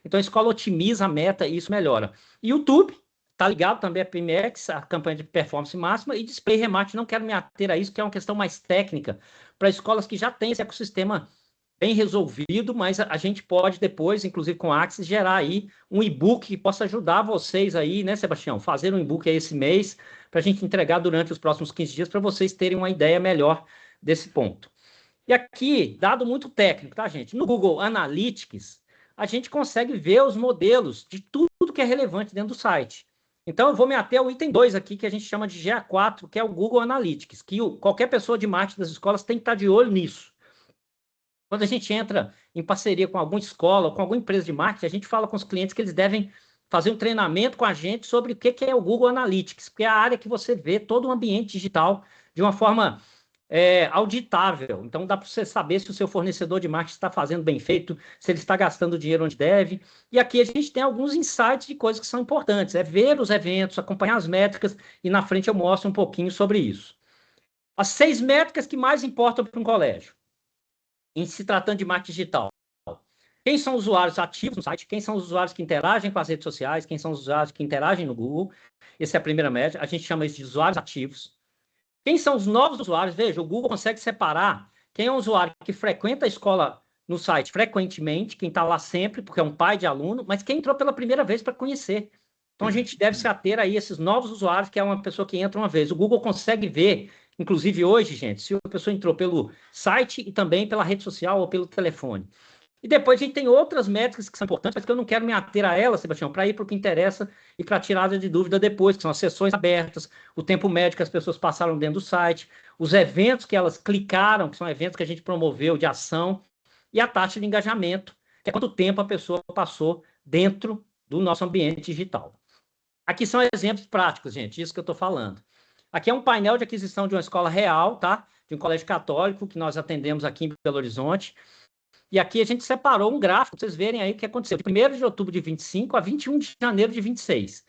Então a escola otimiza a meta e isso melhora. YouTube, tá ligado também a PMX, a campanha de performance máxima, e display remate, não quero me ater a isso, que é uma questão mais técnica, para escolas que já têm esse ecossistema bem resolvido, mas a gente pode depois, inclusive com a Axis, gerar aí um e-book que possa ajudar vocês aí, né, Sebastião? Fazer um e-book aí esse mês, para a gente entregar durante os próximos 15 dias, para vocês terem uma ideia melhor desse ponto. E aqui, dado muito técnico, tá, gente? No Google Analytics, a gente consegue ver os modelos de tudo que é relevante dentro do site. Então, eu vou me ater ao item 2 aqui, que a gente chama de GA4, que é o Google Analytics, que qualquer pessoa de marketing das escolas tem que estar de olho nisso. Quando a gente entra em parceria com alguma escola, com alguma empresa de marketing, a gente fala com os clientes que eles devem fazer um treinamento com a gente sobre o que é o Google Analytics, que é a área que você vê todo o ambiente digital de uma forma auditável. Então, dá para você saber se o seu fornecedor de marketing está fazendo bem feito, se ele está gastando dinheiro onde deve. E aqui a gente tem alguns insights de coisas que são importantes. É ver os eventos, acompanhar as métricas, e na frente eu mostro um pouquinho sobre isso. As 6 métricas que mais importam para um colégio em se tratando de marketing digital. Quem são os usuários ativos no site? Quem são os usuários que interagem com as redes sociais? Quem são os usuários que interagem no Google? Essa é a primeira métrica. A gente chama isso de usuários ativos. Quem são os novos usuários? Veja, o Google consegue separar quem é um usuário que frequenta a escola no site frequentemente, quem está lá sempre, porque é um pai de aluno, mas quem entrou pela primeira vez para conhecer. Então, a gente deve se ater aí a esses novos usuários, que é uma pessoa que entra uma vez. O Google consegue ver, inclusive hoje, gente, se a pessoa entrou pelo site e também pela rede social ou pelo telefone. E depois a gente tem outras métricas que são importantes, mas que eu não quero me ater a elas, Sebastião, para ir para o que interessa e para a tirada de dúvida depois, que são as sessões abertas, o tempo médio que as pessoas passaram dentro do site, os eventos que elas clicaram, que são eventos que a gente promoveu de ação, e a taxa de engajamento, que é quanto tempo a pessoa passou dentro do nosso ambiente digital. Aqui são exemplos práticos, gente, isso que eu estou falando. Aqui é um painel de aquisição de uma escola real, tá? De um colégio católico que nós atendemos aqui em Belo Horizonte. E aqui a gente separou um gráfico, para vocês verem aí o que aconteceu. De 1º de outubro de 25 a 21 de janeiro de 26.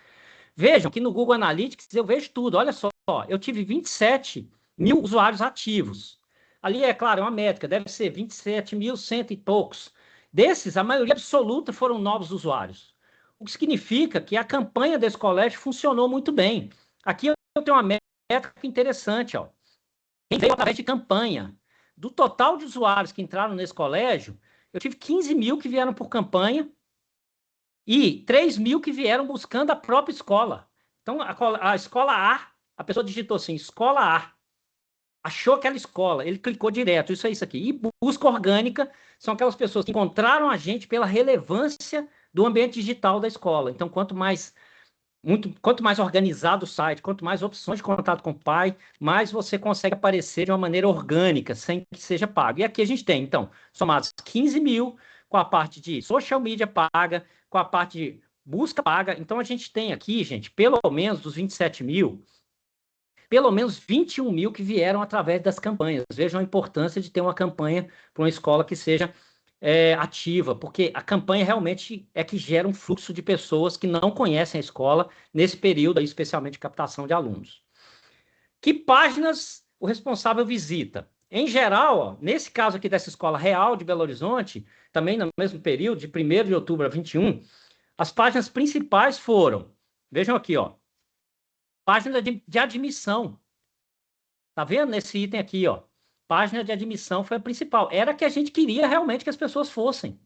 Vejam que no Google Analytics eu vejo tudo. Olha só, eu tive 27 mil usuários ativos. Ali, é claro, é uma métrica, deve ser 27.100 e poucos. Desses, a maioria absoluta foram novos usuários. O que significa que a campanha desse colégio funcionou muito bem. Aqui eu tenho uma métrica interessante, ó. Quem veio através de campanha. Do total de usuários que entraram nesse colégio, eu tive 15 mil que vieram por campanha e 3 mil que vieram buscando a própria escola. Então, a escola A, a pessoa digitou assim, escola A, achou aquela escola, ele clicou direto, isso é isso aqui. E busca orgânica são aquelas pessoas que encontraram a gente pela relevância do ambiente digital da escola. Então, quanto mais quanto mais organizado o site, quanto mais opções de contato com o pai, mais você consegue aparecer de uma maneira orgânica, sem que seja pago. E aqui a gente tem, então, somados 15 mil, com a parte de social media paga, com a parte de busca paga. Então, a gente tem aqui, gente, pelo menos dos 27 mil, pelo menos 21 mil que vieram através das campanhas. Vejam a importância de ter uma campanha para uma escola que seja ativa, porque a campanha realmente é que gera um fluxo de pessoas que não conhecem a escola nesse período, aí, especialmente de captação de alunos. Que páginas o responsável visita? Em geral, ó, nesse caso aqui dessa escola real de Belo Horizonte, também no mesmo período, de 1º de outubro a 21, as páginas principais foram, vejam aqui, ó, página de admissão. Tá vendo nesse item aqui, ó? Página de admissão foi a principal. Era que a gente queria realmente que as pessoas fossem.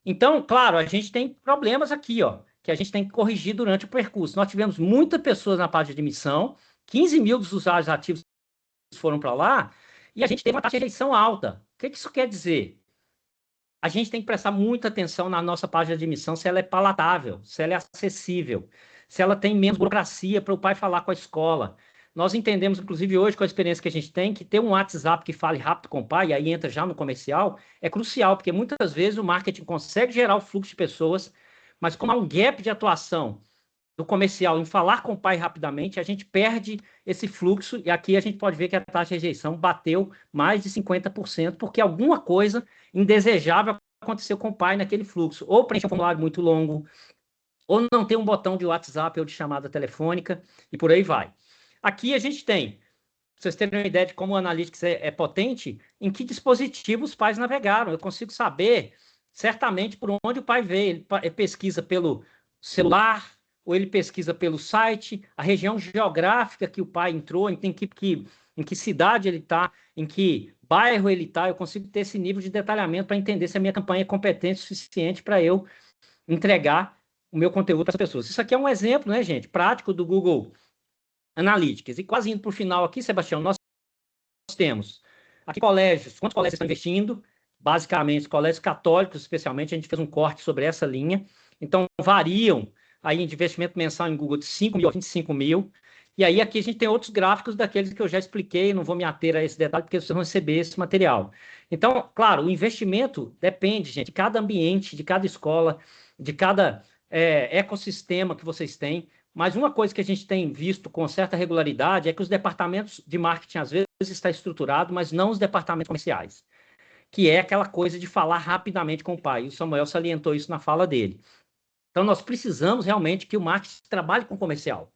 Então, claro, a gente tem problemas aqui, ó, que a gente tem que corrigir durante o percurso. Nós tivemos muitas pessoas na página de admissão, 15 mil dos usuários ativos foram para lá, e a gente teve uma taxa de rejeição alta. O que isso quer dizer? A gente tem que prestar muita atenção na nossa página de admissão, se ela é palatável, se ela é acessível, se ela tem menos burocracia para o pai falar com a escola. Nós entendemos, inclusive hoje, com a experiência que a gente tem, que ter um WhatsApp que fale rápido com o pai, e aí entra já no comercial, é crucial, porque muitas vezes o marketing consegue gerar o fluxo de pessoas, mas como há um gap de atuação do comercial em falar com o pai rapidamente, a gente perde esse fluxo, e aqui a gente pode ver que a taxa de rejeição bateu mais de 50%, porque alguma coisa indesejável aconteceu com o pai naquele fluxo, ou preencher um formulário muito longo, ou não ter um botão de WhatsApp ou de chamada telefônica, e por aí vai. Aqui a gente tem, para vocês terem uma ideia de como o Analytics é potente, em que dispositivo os pais navegaram. Eu consigo saber certamente por onde o pai veio. Ele pesquisa pelo celular, ou ele pesquisa pelo site, a região geográfica que o pai entrou, em que cidade ele está, em que bairro ele está. Eu consigo ter esse nível de detalhamento para entender se a minha campanha é competente o suficiente para eu entregar o meu conteúdo para as pessoas. Isso aqui é um exemplo, né, gente, prático do Google Analytics. E quase indo para o final aqui, Sebastião, nós temos aqui colégios, quantos colégios estão investindo? Basicamente, colégios católicos, especialmente, a gente fez um corte sobre essa linha. Então, variam aí de investimento mensal em Google de 5 mil a 25 mil. E aí, aqui a gente tem outros gráficos daqueles que eu já expliquei, não vou me ater a esse detalhe, porque vocês vão receber esse material. Então, claro, o investimento depende, gente, de cada ambiente, de cada escola, de cada ecossistema que vocês têm. Mas uma coisa que a gente tem visto com certa regularidade é que os departamentos de marketing, às vezes, está estruturado, mas não os departamentos comerciais, que é aquela coisa de falar rapidamente com o pai. E o Samuel salientou isso na fala dele. Então, nós precisamos realmente que o marketing trabalhe com o comercial.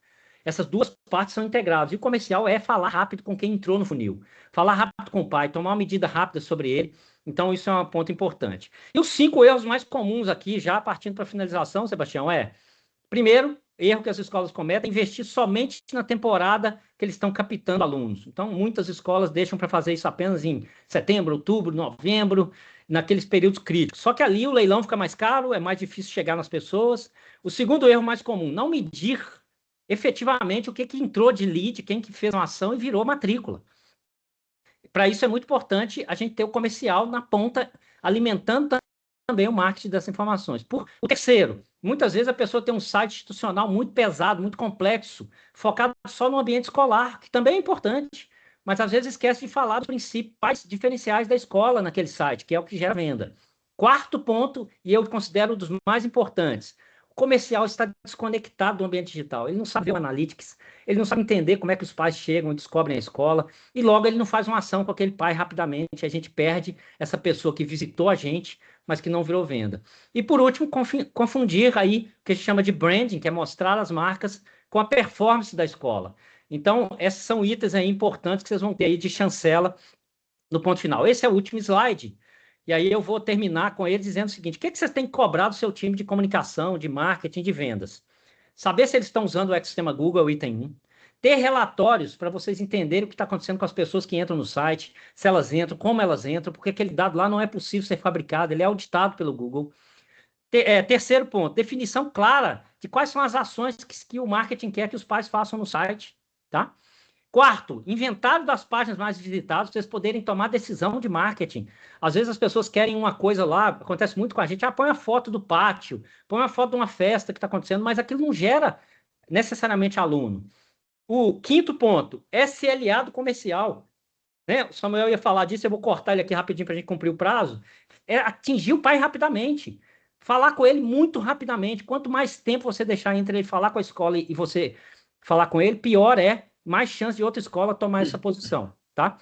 Essas duas partes são integradas. E o comercial é falar rápido com quem entrou no funil. Falar rápido com o pai, tomar uma medida rápida sobre ele. Então, isso é um ponto importante. E os 5 erros mais comuns aqui, já partindo para a finalização, Sebastião, primeiro, erro que as escolas cometem, investir somente na temporada que eles estão captando alunos. Então, muitas escolas deixam para fazer isso apenas em setembro, outubro, novembro, naqueles períodos críticos. Só que ali o leilão fica mais caro, é mais difícil chegar nas pessoas. O segundo erro mais comum, não medir efetivamente o que entrou de lead, quem que fez uma ação e virou matrícula. Para isso é muito importante a gente ter o comercial na ponta, alimentando também o marketing dessas informações. O terceiro, muitas vezes a pessoa tem um site institucional muito pesado, muito complexo, focado só no ambiente escolar, que também é importante, mas às vezes esquece de falar dos principais diferenciais da escola naquele site, que é o que gera venda. Quarto ponto, e eu considero um dos mais importantes, o comercial está desconectado do ambiente digital. Ele não sabe ver o Analytics, ele não sabe entender como é que os pais chegam e descobrem a escola, e logo ele não faz uma ação com aquele pai rapidamente, a gente perde essa pessoa que visitou a gente, mas que não virou venda. E por último, confundir aí o que a gente chama de branding, que é mostrar as marcas com a performance da escola. Então, esses são itens aí importantes que vocês vão ter aí de chancela no ponto final. Esse é o último slide, e aí eu vou terminar com ele dizendo o seguinte: o que vocês têm que cobrar do seu time de comunicação, de marketing, de vendas? Saber se eles estão usando o ecossistema Google, item 1. Ter relatórios para vocês entenderem o que está acontecendo com as pessoas que entram no site, se elas entram, como elas entram, porque aquele dado lá não é possível ser fabricado, ele é auditado pelo Google. Terceiro ponto, definição clara de quais são as ações que o marketing quer que os pais façam no site, tá? Quarto, inventário das páginas mais visitadas, para vocês poderem tomar decisão de marketing. Às vezes as pessoas querem uma coisa lá, acontece muito com a gente, põe a foto do pátio, põe a foto de uma festa que está acontecendo, mas aquilo não gera necessariamente aluno. O quinto ponto, SLA do comercial. Né? O Samuel ia falar disso, eu vou cortar ele aqui rapidinho para a gente cumprir o prazo. É atingir o pai rapidamente. Falar com ele muito rapidamente. Quanto mais tempo você deixar entre ele falar com a escola e você falar com ele, pior é, mais chance de outra escola tomar essa posição, tá?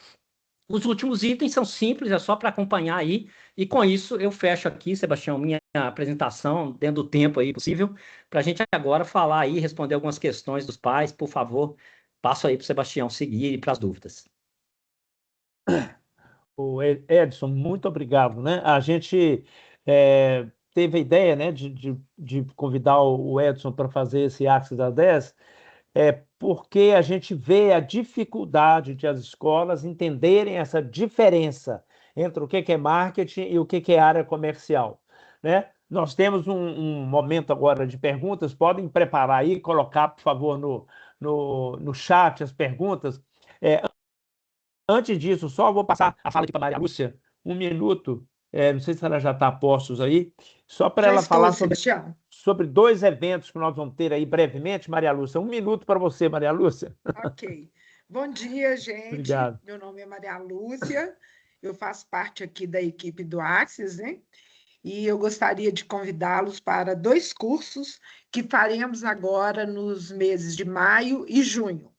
Os últimos itens são simples, é só para acompanhar aí. E com isso eu fecho aqui, Sebastião, minha apresentação, dentro do tempo aí possível, para a gente agora falar aí, responder algumas questões dos pais. Por favor, passo aí para o Sebastião seguir e para as dúvidas. O Edson, muito obrigado, né? A gente teve a ideia, né, de convidar o Edson para fazer esse Axis da 10, porque a gente vê a dificuldade de as escolas entenderem essa diferença entre o que é marketing e o que é área comercial, né? Nós temos um momento agora de perguntas, podem preparar aí, colocar, por favor, no chat as perguntas. É, Antes disso, só vou passar a fala aqui para a Maria Lúcia, um minuto, não sei se ela já está a postos aí, só para Já ela estou, falar Sebastião. sobre dois eventos que nós vamos ter aí brevemente, Maria Lúcia. Um minuto para você, Maria Lúcia. Ok. Bom dia, gente. Obrigado. Meu nome é Maria Lúcia, eu faço parte aqui da equipe do Axis, né? E eu gostaria de convidá-los para 2 cursos que faremos agora nos meses de maio e junho.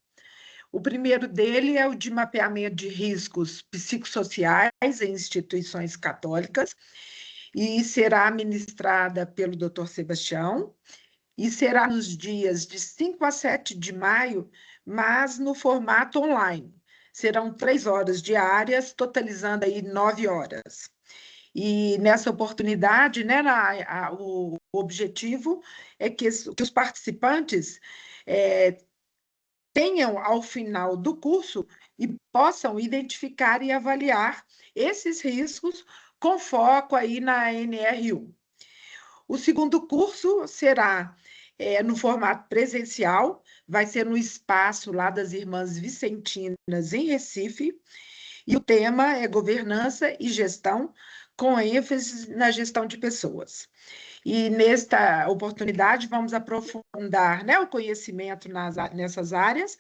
O primeiro dele é o de mapeamento de riscos psicossociais em instituições católicas e será ministrada pelo Dr. Sebastião e será nos dias de 5 a 7 de maio, mas no formato online. Serão 3 horas diárias, totalizando aí 9 horas. E nessa oportunidade, né, o objetivo é que os participantes tenham, ao final do curso, e possam identificar e avaliar esses riscos com foco aí na NR1. O segundo curso será no formato presencial, vai ser no espaço lá das Irmãs Vicentinas, em Recife, e o tema é governança e gestão, com ênfase na gestão de pessoas. E nesta oportunidade vamos aprofundar, né, o conhecimento nessas áreas,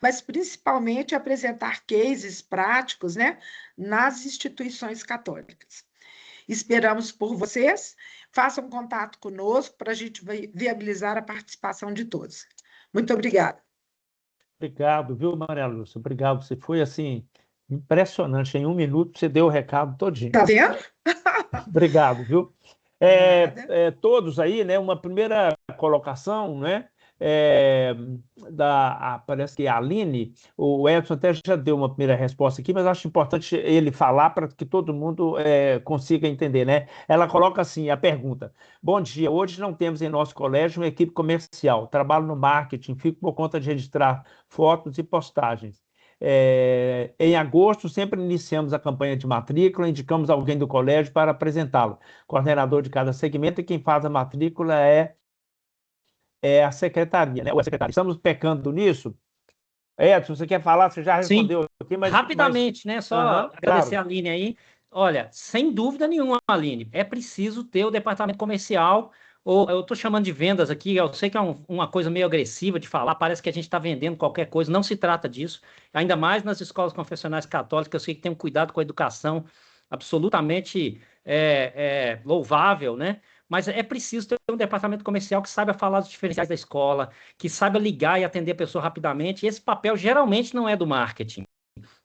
mas principalmente apresentar cases práticos, né, nas instituições católicas. Esperamos por vocês, façam contato conosco para a gente viabilizar a participação de todos. Muito obrigada. Obrigado, viu, Maria Lúcia? Obrigado. Você foi, assim, impressionante. Em um minuto você deu o recado todinho. Tá vendo? Obrigado, viu? Nada. Todos aí, né? Uma primeira colocação, né? Parece que a Aline, o Edson até já deu uma primeira resposta aqui, mas acho importante ele falar para que todo mundo consiga entender, né? Ela coloca assim a pergunta: Bom dia, hoje não temos em nosso colégio uma equipe comercial, trabalho no marketing, fico por conta de registrar fotos e postagens. Em agosto, sempre iniciamos a campanha de matrícula, indicamos alguém do colégio para apresentá-lo. Coordenador de cada segmento e quem faz a matrícula é a secretaria, né? Ou a secretaria. Estamos pecando nisso? Edson, você quer falar? Você já respondeu aqui, mas... Rapidamente, né? Só agradecer claro. a Aline aí. Olha, sem dúvida nenhuma, Aline, é preciso ter o departamento comercial, ou eu estou chamando de vendas aqui, eu sei que é uma coisa meio agressiva de falar, parece que a gente está vendendo qualquer coisa, não se trata disso, ainda mais nas escolas confessionais católicas, eu sei que tem um cuidado com a educação absolutamente louvável, né? Mas é preciso ter um departamento comercial que saiba falar dos diferenciais da escola, que saiba ligar e atender a pessoa rapidamente, e esse papel geralmente não é do marketing.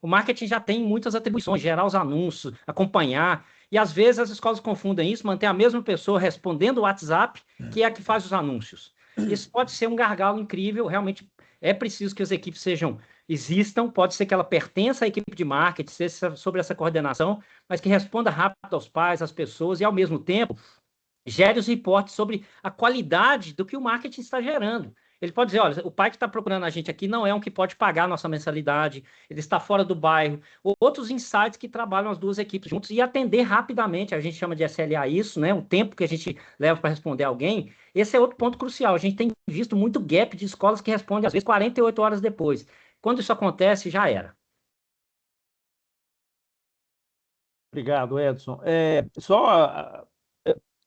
O marketing já tem muitas atribuições, gerar os anúncios, acompanhar, e às vezes as escolas confundem isso, manter a mesma pessoa respondendo o WhatsApp, que é a que faz os anúncios. Isso pode ser um gargalo incrível, realmente é preciso que as equipes existam, pode ser que ela pertença à equipe de marketing, seja sobre essa coordenação, mas que responda rápido aos pais, às pessoas, e ao mesmo tempo gere os reportes sobre a qualidade do que o marketing está gerando. Ele pode dizer, olha, o pai que está procurando a gente aqui não é um que pode pagar a nossa mensalidade, ele está fora do bairro, ou outros insights que trabalham as duas equipes juntos e atender rapidamente, a gente chama de SLA isso, né? O tempo que a gente leva para responder alguém, esse é outro ponto crucial. A gente tem visto muito gap de escolas que respondem, às vezes, 48 horas depois. Quando isso acontece, já era. Obrigado, Edson. Só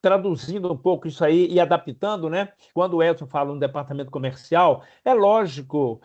traduzindo um pouco isso aí e adaptando, né? Quando o Edson fala no departamento comercial, é lógico,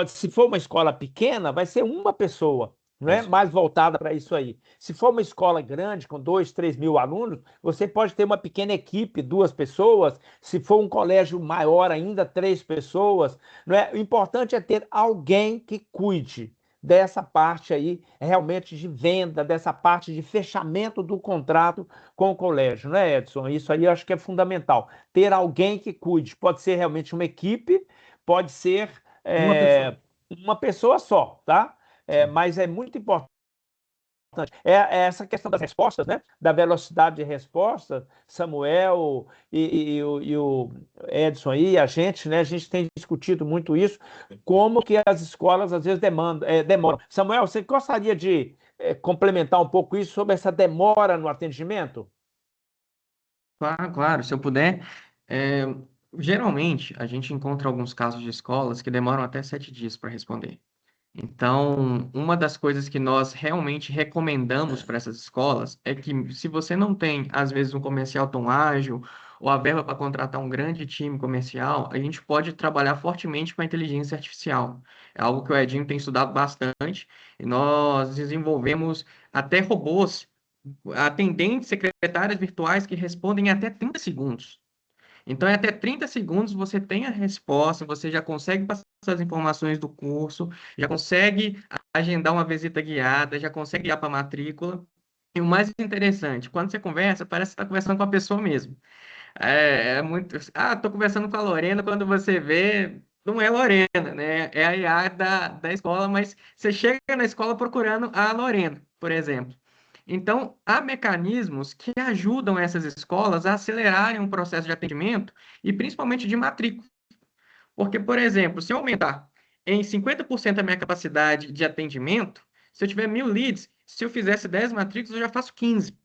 se for uma escola pequena, vai ser uma pessoa, não é? Isso. Mais voltada para isso aí. Se for uma escola grande, com 2, 3 mil alunos, você pode ter uma pequena equipe, 2 pessoas. Se for um colégio maior ainda, 3 pessoas, não é? O importante é ter alguém que cuide dessa parte aí, realmente de venda, dessa parte de fechamento do contrato com o colégio, né, Edson? Isso aí eu acho que é fundamental. Ter alguém que cuide. Pode ser realmente uma equipe, pode ser Uma pessoa. uma pessoa só, tá? Sim. Mas é muito importante. É essa questão das respostas, né? Da velocidade de resposta, Samuel e o Edson aí, a gente, né? A gente tem discutido muito isso, como que as escolas às vezes demoram. Samuel, você gostaria de complementar um pouco isso sobre essa demora no atendimento? Claro, claro, se eu puder. É, geralmente, a gente encontra alguns casos de escolas que demoram até 7 dias para responder. Então, uma das coisas que nós realmente recomendamos para essas escolas é que, se você não tem, às vezes, um comercial tão ágil ou a verba para contratar um grande time comercial, a gente pode trabalhar fortemente com a inteligência artificial. É algo que o Edinho tem estudado bastante e nós desenvolvemos até robôs, atendentes, secretárias virtuais que respondem em até 30 segundos. Então, em até 30 segundos você tem a resposta, você já consegue passar as informações do curso, já consegue agendar uma visita guiada, já consegue ir para a matrícula. E o mais interessante, quando você conversa, parece que está conversando com a pessoa mesmo. É muito. Ah, estou conversando com a Lorena, quando você vê, não é Lorena, né? É a IA da escola, mas você chega na escola procurando a Lorena, por exemplo. Então, há mecanismos que ajudam essas escolas a acelerarem um processo de atendimento e principalmente de matrícula. Porque, por exemplo, se eu aumentar em 50% a minha capacidade de atendimento, se eu tiver 1.000 leads, se eu fizesse 10 matrículas, eu já faço 15.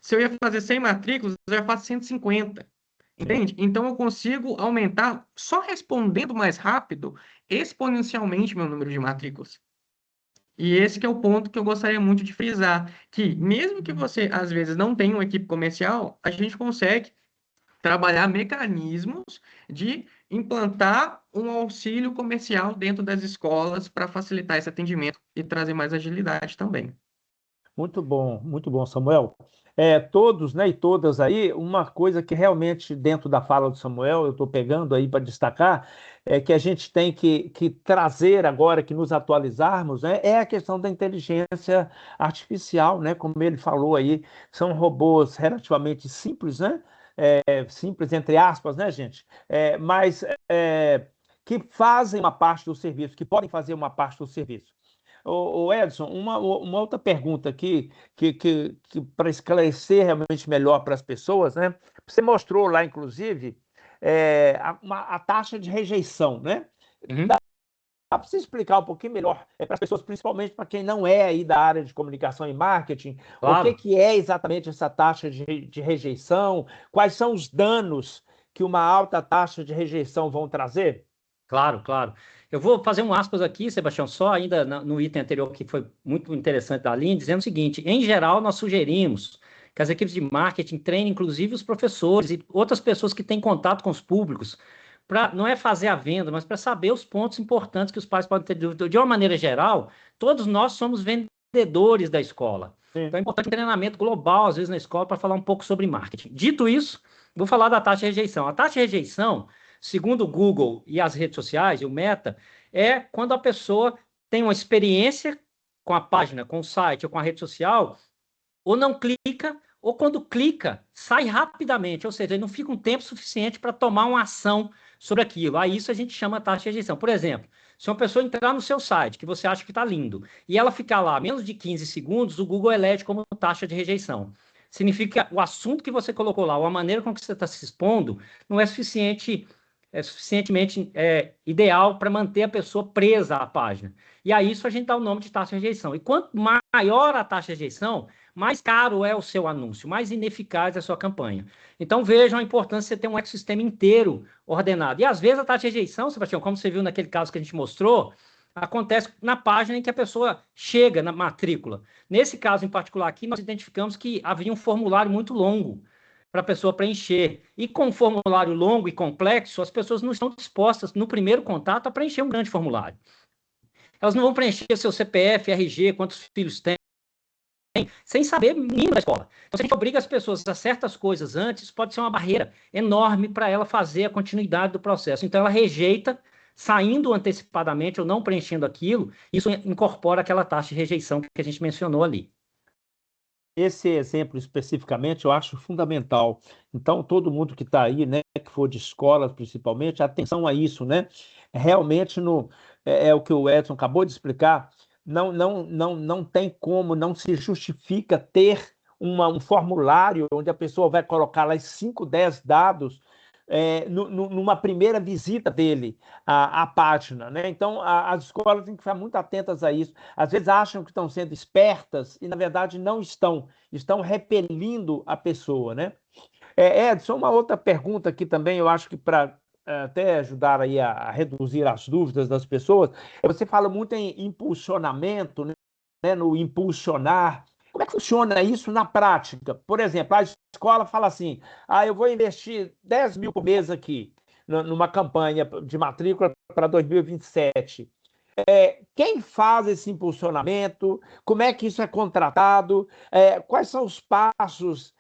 Se eu ia fazer 100 matrículas, eu já faço 150. Entende? Então, eu consigo aumentar, só respondendo mais rápido, exponencialmente meu número de matrículas. E esse que é o ponto que eu gostaria muito de frisar, que mesmo que você, às vezes, não tenha uma equipe comercial, a gente consegue trabalhar mecanismos de implantar um auxílio comercial dentro das escolas para facilitar esse atendimento e trazer mais agilidade também. Muito bom, Samuel. Todos, né, e todas aí, uma coisa que realmente dentro da fala do Samuel, eu estou pegando aí para destacar, é que a gente tem que trazer agora, que nos atualizarmos, né, é a questão da inteligência artificial, né, como ele falou aí, são robôs relativamente simples, né, simples entre aspas, né, gente, mas que fazem uma parte do serviço, que podem fazer uma parte do serviço. Ô Edson, uma outra pergunta aqui, que para esclarecer realmente melhor para as pessoas, né? Você mostrou lá, inclusive, a taxa de rejeição, né? Uhum. Dá para você explicar um pouquinho melhor para as pessoas, principalmente para quem não é aí da área de comunicação e marketing, o Claro. que é exatamente essa taxa de rejeição? Quais são os danos que uma alta taxa de rejeição vão trazer? Claro, claro. Eu vou fazer um aspas aqui, Sebastião, só ainda no item anterior, que foi muito interessante da Aline, dizendo o seguinte: em geral, nós sugerimos que as equipes de marketing treinem, inclusive, os professores e outras pessoas que têm contato com os públicos, para não é fazer a venda, mas para saber os pontos importantes que os pais podem ter dúvida. De uma maneira geral, todos nós somos vendedores da escola. Sim. Então é importante um treinamento global, às vezes, na escola, para falar um pouco sobre marketing. Dito isso, vou falar da taxa de rejeição. A taxa de rejeição, segundo o Google e as redes sociais, e o Meta, é quando a pessoa tem uma experiência com a página, com o site ou com a rede social, ou não clica, ou quando clica, sai rapidamente, ou seja, não fica um tempo suficiente para tomar uma ação sobre aquilo. A isso a gente chama taxa de rejeição. Por exemplo, se uma pessoa entrar no seu site, que você acha que está lindo, e ela ficar lá menos de 15 segundos, o Google elege como taxa de rejeição. Significa que o assunto que você colocou lá, ou a maneira com que você está se expondo, não é suficientemente ideal para manter a pessoa presa à página. E a isso a gente dá o nome de taxa de rejeição. E quanto maior a taxa de rejeição, mais caro é o seu anúncio, mais ineficaz é a sua campanha. Então vejam a importância de você ter um ecossistema inteiro ordenado. E às vezes a taxa de rejeição, Sebastião, como você viu naquele caso que a gente mostrou, acontece na página em que a pessoa chega na matrícula. Nesse caso em particular aqui, nós identificamos que havia um formulário muito longo. para a pessoa preencher. E com um formulário longo e complexo, as pessoas não estão dispostas, no primeiro contato, a preencher um grande formulário. Elas não vão preencher seu CPF, RG, quantos filhos têm, sem saber o mínimo da escola. Então, se a gente obriga as pessoas a certas coisas antes, pode ser uma barreira enorme para ela fazer a continuidade do processo. Então, ela rejeita, saindo antecipadamente ou não preenchendo aquilo, isso incorpora aquela taxa de rejeição que a gente mencionou ali. Esse exemplo especificamente eu acho fundamental. Então, todo mundo que está aí, né, que for de escolas principalmente, atenção a isso, né? Realmente é o que o Edson acabou de explicar, não tem como, não se justifica ter um formulário onde a pessoa vai colocar lá 5, 10 dados numa primeira visita dele à página, né? Então, as escolas têm que ficar muito atentas a isso. Às vezes acham que estão sendo espertas e, na verdade, não estão repelindo a pessoa, né? Edson, uma outra pergunta aqui também, eu acho que para até ajudar aí a reduzir as dúvidas das pessoas, você fala muito em impulsionamento, né, no impulsionar. Como é que funciona isso na prática? Por exemplo, a escola fala assim, eu vou investir 10 mil por mês aqui, numa campanha de matrícula para 2027. Quem faz esse impulsionamento? Como é que isso é contratado? Quais são os passos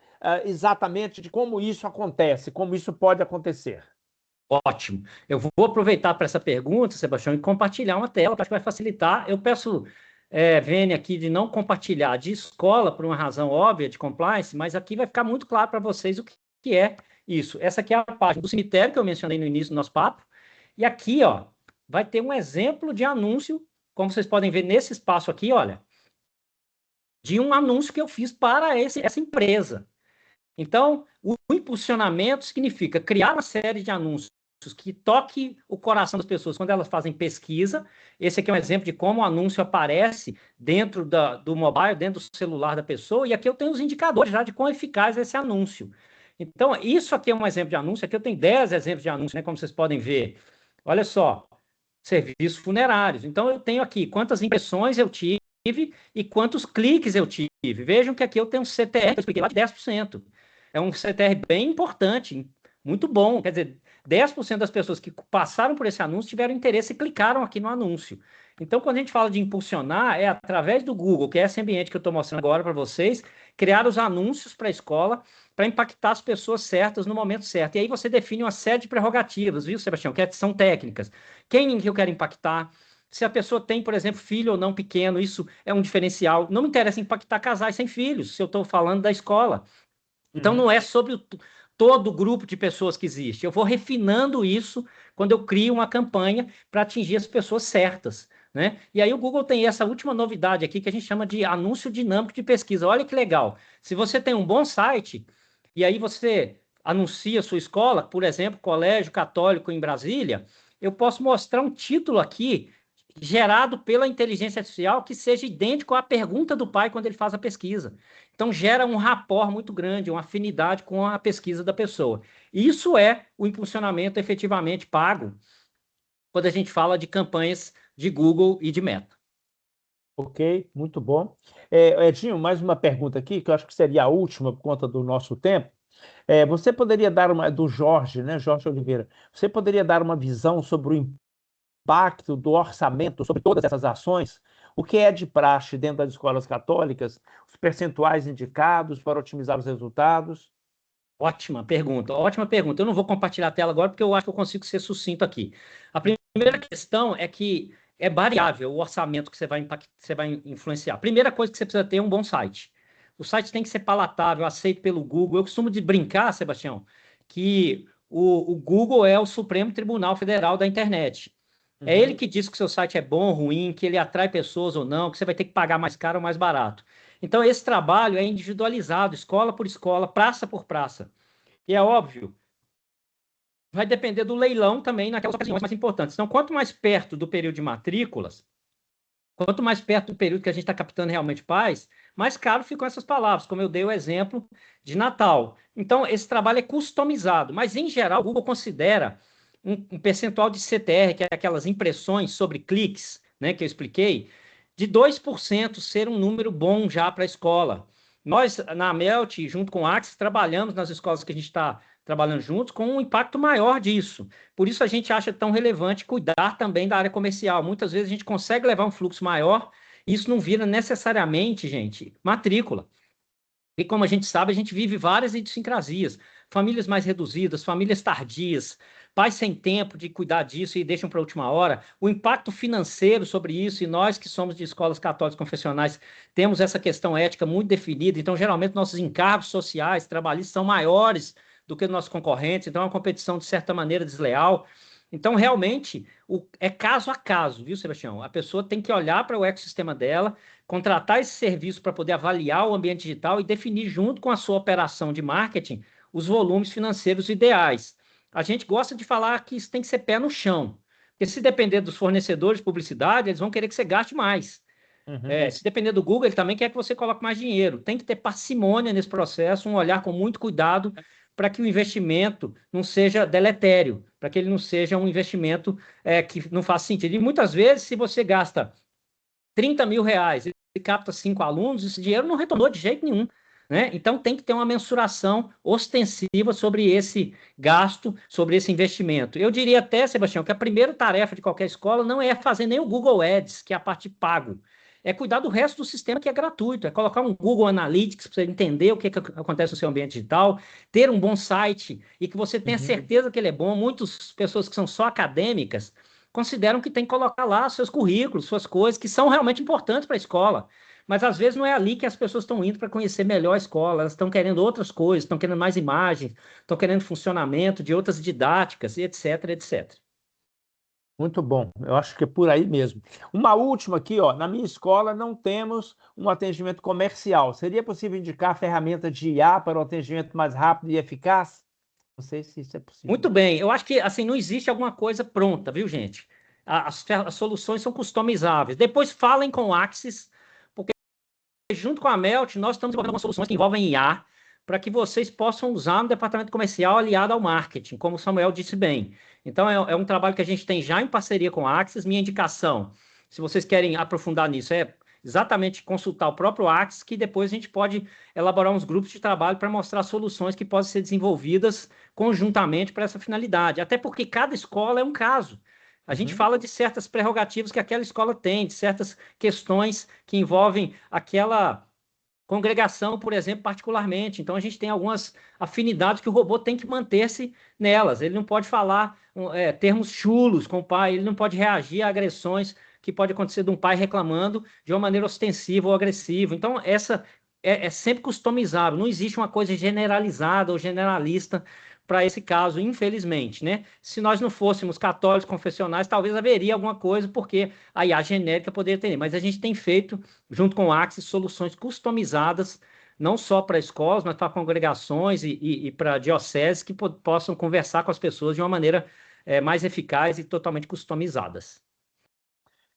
exatamente de como isso acontece, como isso pode acontecer? Ótimo. Eu vou aproveitar para essa pergunta, Sebastião, e compartilhar uma tela, que acho que vai facilitar. Eu peço, Vênia, aqui de não compartilhar de escola por uma razão óbvia de compliance, mas aqui vai ficar muito claro para vocês o que é isso. Essa aqui é a página do cemitério que eu mencionei no início do nosso papo. E aqui, ó, vai ter um exemplo de anúncio, como vocês podem ver nesse espaço aqui, olha, de um anúncio que eu fiz para essa empresa. Então, o impulsionamento significa criar uma série de anúncios que toque o coração das pessoas quando elas fazem pesquisa. Esse aqui é um exemplo de como o anúncio aparece dentro do mobile, dentro do celular da pessoa, e aqui eu tenho os indicadores já de quão eficaz é esse anúncio. Então, isso aqui é um exemplo de anúncio, aqui eu tenho 10 exemplos de anúncio, né, como vocês podem ver. Olha só, serviços funerários. Então, eu tenho aqui quantas impressões eu tive e quantos cliques eu tive. Vejam que aqui eu tenho um CTR, que eu expliquei lá, de 10%. É um CTR bem importante, muito bom. Quer dizer, 10% das pessoas que passaram por esse anúncio tiveram interesse e clicaram aqui no anúncio. Então, quando a gente fala de impulsionar, é através do Google, que é esse ambiente que eu estou mostrando agora para vocês, criar os anúncios para a escola, para impactar as pessoas certas no momento certo. E aí você define uma série de prerrogativas, viu, Sebastião? Que são técnicas. Quem que eu quero impactar? Se a pessoa tem, por exemplo, filho ou não pequeno, isso é um diferencial. Não me interessa impactar casais sem filhos, se eu estou falando da escola. Então, não é sobre todo o grupo de pessoas que existe. Eu vou refinando isso quando eu crio uma campanha para atingir as pessoas certas, né? E aí o Google tem essa última novidade aqui que a gente chama de anúncio dinâmico de pesquisa. Olha que legal. Se você tem um bom site e aí você anuncia a sua escola, por exemplo, Colégio Católico em Brasília, eu posso mostrar um título aqui gerado pela inteligência artificial que seja idêntico à pergunta do pai quando ele faz a pesquisa. Então, gera um rapport muito grande, uma afinidade com a pesquisa da pessoa. Isso é o impulsionamento efetivamente pago quando a gente fala de campanhas de Google e de Meta. Ok, muito bom. Edinho, mais uma pergunta aqui, que eu acho que seria a última por conta do nosso tempo. Você poderia dar do Jorge, né, Jorge Oliveira, você poderia dar uma visão sobre o impacto do orçamento sobre todas essas ações? O que é de praxe dentro das escolas católicas? Os percentuais indicados para otimizar os resultados? Ótima pergunta, ótima pergunta. Eu não vou compartilhar a tela agora porque eu acho que eu consigo ser sucinto aqui. A primeira questão é que é variável o orçamento que você vai influenciar. A primeira coisa que você precisa ter é um bom site. O site tem que ser palatável, aceito pelo Google. Eu costumo de brincar, Sebastião, que o Google é o Supremo Tribunal Federal da internet. É ele que diz que o seu site é bom, ruim, que ele atrai pessoas ou não, que você vai ter que pagar mais caro ou mais barato. Então, esse trabalho é individualizado, escola por escola, praça por praça. E é óbvio, vai depender do leilão também naquelas ocasiões mais importantes. Então, quanto mais perto do período de matrículas, quanto mais perto do período que a gente está captando realmente pais, mais caro ficam essas palavras, como eu dei o exemplo de Natal. Então, esse trabalho é customizado, mas, em geral, o Google considera um percentual de CTR, que é aquelas impressões sobre cliques, né, que eu expliquei, de 2% ser um número bom já para a escola. Nós, na Melt, junto com o Axis, trabalhamos nas escolas que a gente está trabalhando juntos com um impacto maior disso. Por isso a gente acha tão relevante cuidar também da área comercial. Muitas vezes a gente consegue levar um fluxo maior, e isso não vira necessariamente, gente, matrícula. E como a gente sabe, a gente vive várias idiosincrasias. Famílias mais reduzidas, famílias tardias, pais sem tempo de cuidar disso e deixam para a última hora. O impacto financeiro sobre isso, e nós que somos de escolas católicas confessionais, temos essa questão ética muito definida. Então, geralmente, nossos encargos sociais, trabalhistas, são maiores do que os nossos concorrentes. Então, é uma competição, de certa maneira, desleal. Então, realmente, é caso a caso, viu, Sebastião? A pessoa tem que olhar para o ecossistema dela, contratar esse serviço para poder avaliar o ambiente digital e definir, junto com a sua operação de marketing, os volumes financeiros ideais. A gente gosta de falar que isso tem que ser pé no chão, porque se depender dos fornecedores de publicidade, eles vão querer que você gaste mais. Se depender do Google, ele também quer que você coloque mais dinheiro. Tem que ter parcimônia nesse processo, um olhar com muito cuidado para que o investimento não seja deletério, para que ele não seja um investimento que não faça sentido. E muitas vezes, se você gasta 30 mil reais e capta 5 alunos, esse dinheiro não retornou de jeito nenhum. Né? Então, tem que ter uma mensuração ostensiva sobre esse gasto, sobre esse investimento. Eu diria até, Sebastião, que a primeira tarefa de qualquer escola não é fazer nem o Google Ads, que é a parte pago. É cuidar do resto do sistema que é gratuito, é colocar um Google Analytics para você entender o que acontece no seu ambiente digital, ter um bom site e que você tenha certeza que ele é bom. Muitas pessoas que são só acadêmicas consideram que tem que colocar lá seus currículos, suas coisas, que são realmente importantes para a escola. Mas às vezes não é ali que as pessoas estão indo para conhecer melhor a escola, elas estão querendo outras coisas, estão querendo mais imagens, estão querendo funcionamento de outras didáticas, etc, etc. Muito bom, eu acho que é por aí mesmo. Uma última aqui, ó, na minha escola não temos um atendimento comercial. Seria possível indicar ferramenta de IA para um atendimento mais rápido e eficaz? Não sei se isso é possível. Muito bem, eu acho que assim não existe alguma coisa pronta, viu, gente? As soluções são customizáveis. Depois falem com o Axis, porque junto com a Melt, nós estamos desenvolvendo algumas soluções que envolvem IA, para que vocês possam usar no departamento comercial aliado ao marketing, como o Samuel disse bem. Então, é um trabalho que a gente tem já em parceria com a Axis. Minha indicação, se vocês querem aprofundar nisso, é exatamente consultar o próprio Axis, que depois a gente pode elaborar uns grupos de trabalho para mostrar soluções que podem ser desenvolvidas conjuntamente para essa finalidade. Até porque cada escola é um caso. A gente fala de certas prerrogativas que aquela escola tem, de certas questões que envolvem aquela congregação, por exemplo, particularmente. Então, a gente tem algumas afinidades que o robô tem que manter-se nelas. Ele não pode falar termos chulos com o pai, ele não pode reagir a agressões que pode acontecer de um pai reclamando de uma maneira ostensiva ou agressiva. Então, essa é sempre customizável. Não existe uma coisa generalizada ou generalista para esse caso, infelizmente, né? Se nós não fôssemos católicos confessionais, talvez haveria alguma coisa, porque a IA genérica poderia ter. Mas a gente tem feito, junto com o Axis, soluções customizadas, não só para escolas, mas para congregações e para dioceses que possam conversar com as pessoas de uma maneira mais eficaz e totalmente customizadas.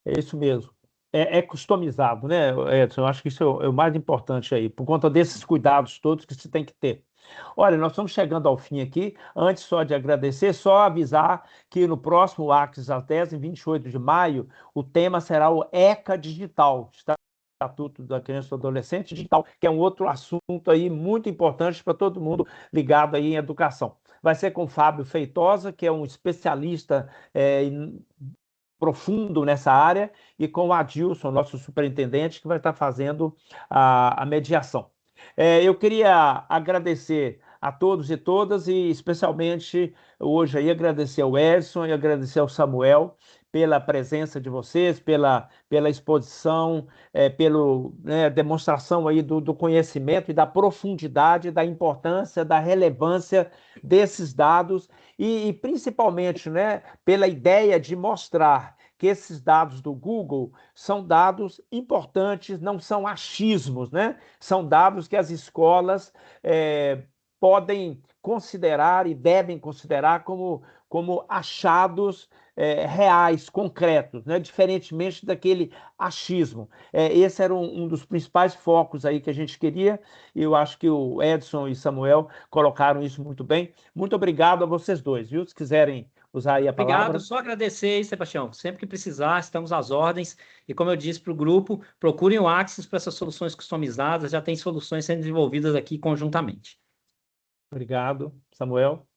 É isso mesmo. É customizado, né, Edson? Eu acho que isso é o mais importante aí, por conta desses cuidados todos que se tem que ter. Olha, nós estamos chegando ao fim aqui. Antes só de agradecer, só avisar que no próximo Axis Ates, em 28 de maio, o tema será o ECA Digital, Estatuto da Criança e do Adolescente Digital, que é um outro assunto aí muito importante para todo mundo ligado aí em educação. Vai ser com o Fábio Feitosa, que é um especialista profundo nessa área, e com o Adilson, nosso superintendente, que vai estar fazendo a mediação. Eu queria agradecer a todos e todas, e especialmente hoje aí agradecer ao Edson e agradecer ao Samuel pela presença de vocês, pela exposição, pela demonstração aí do conhecimento e da profundidade, da importância, da relevância desses dados e principalmente, né, pela ideia de mostrar que esses dados do Google são dados importantes, não são achismos, né? São dados que as escolas podem considerar e devem considerar como achados reais, concretos, né? Diferentemente daquele achismo. Esse era um dos principais focos aí que a gente queria, e eu acho que o Edson e Samuel colocaram isso muito bem. Muito obrigado a vocês dois, viu? Se quiserem usar aí a palavra. Obrigado, só agradecer aí, Sebastião. Sempre que precisar, estamos às ordens. E como eu disse para o grupo, procurem o Axis para essas soluções customizadas, já tem soluções sendo desenvolvidas aqui conjuntamente. Obrigado, Samuel.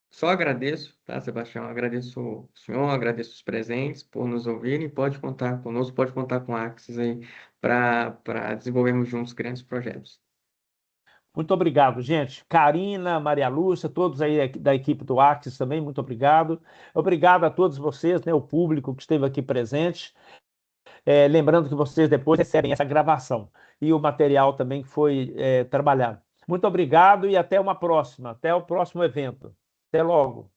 Só agradeço, tá, Sebastião? Agradeço o senhor, agradeço os presentes por nos ouvirem. Pode contar conosco, pode contar com a Axis aí para desenvolvermos juntos grandes projetos. Muito obrigado, gente. Karina, Maria Lúcia, todos aí da equipe do Axis também, muito obrigado. Obrigado a todos vocês, né, o público que esteve aqui presente. Lembrando que vocês depois recebem essa gravação e o material também que foi trabalhado. Muito obrigado e até uma próxima, até o próximo evento. Até logo.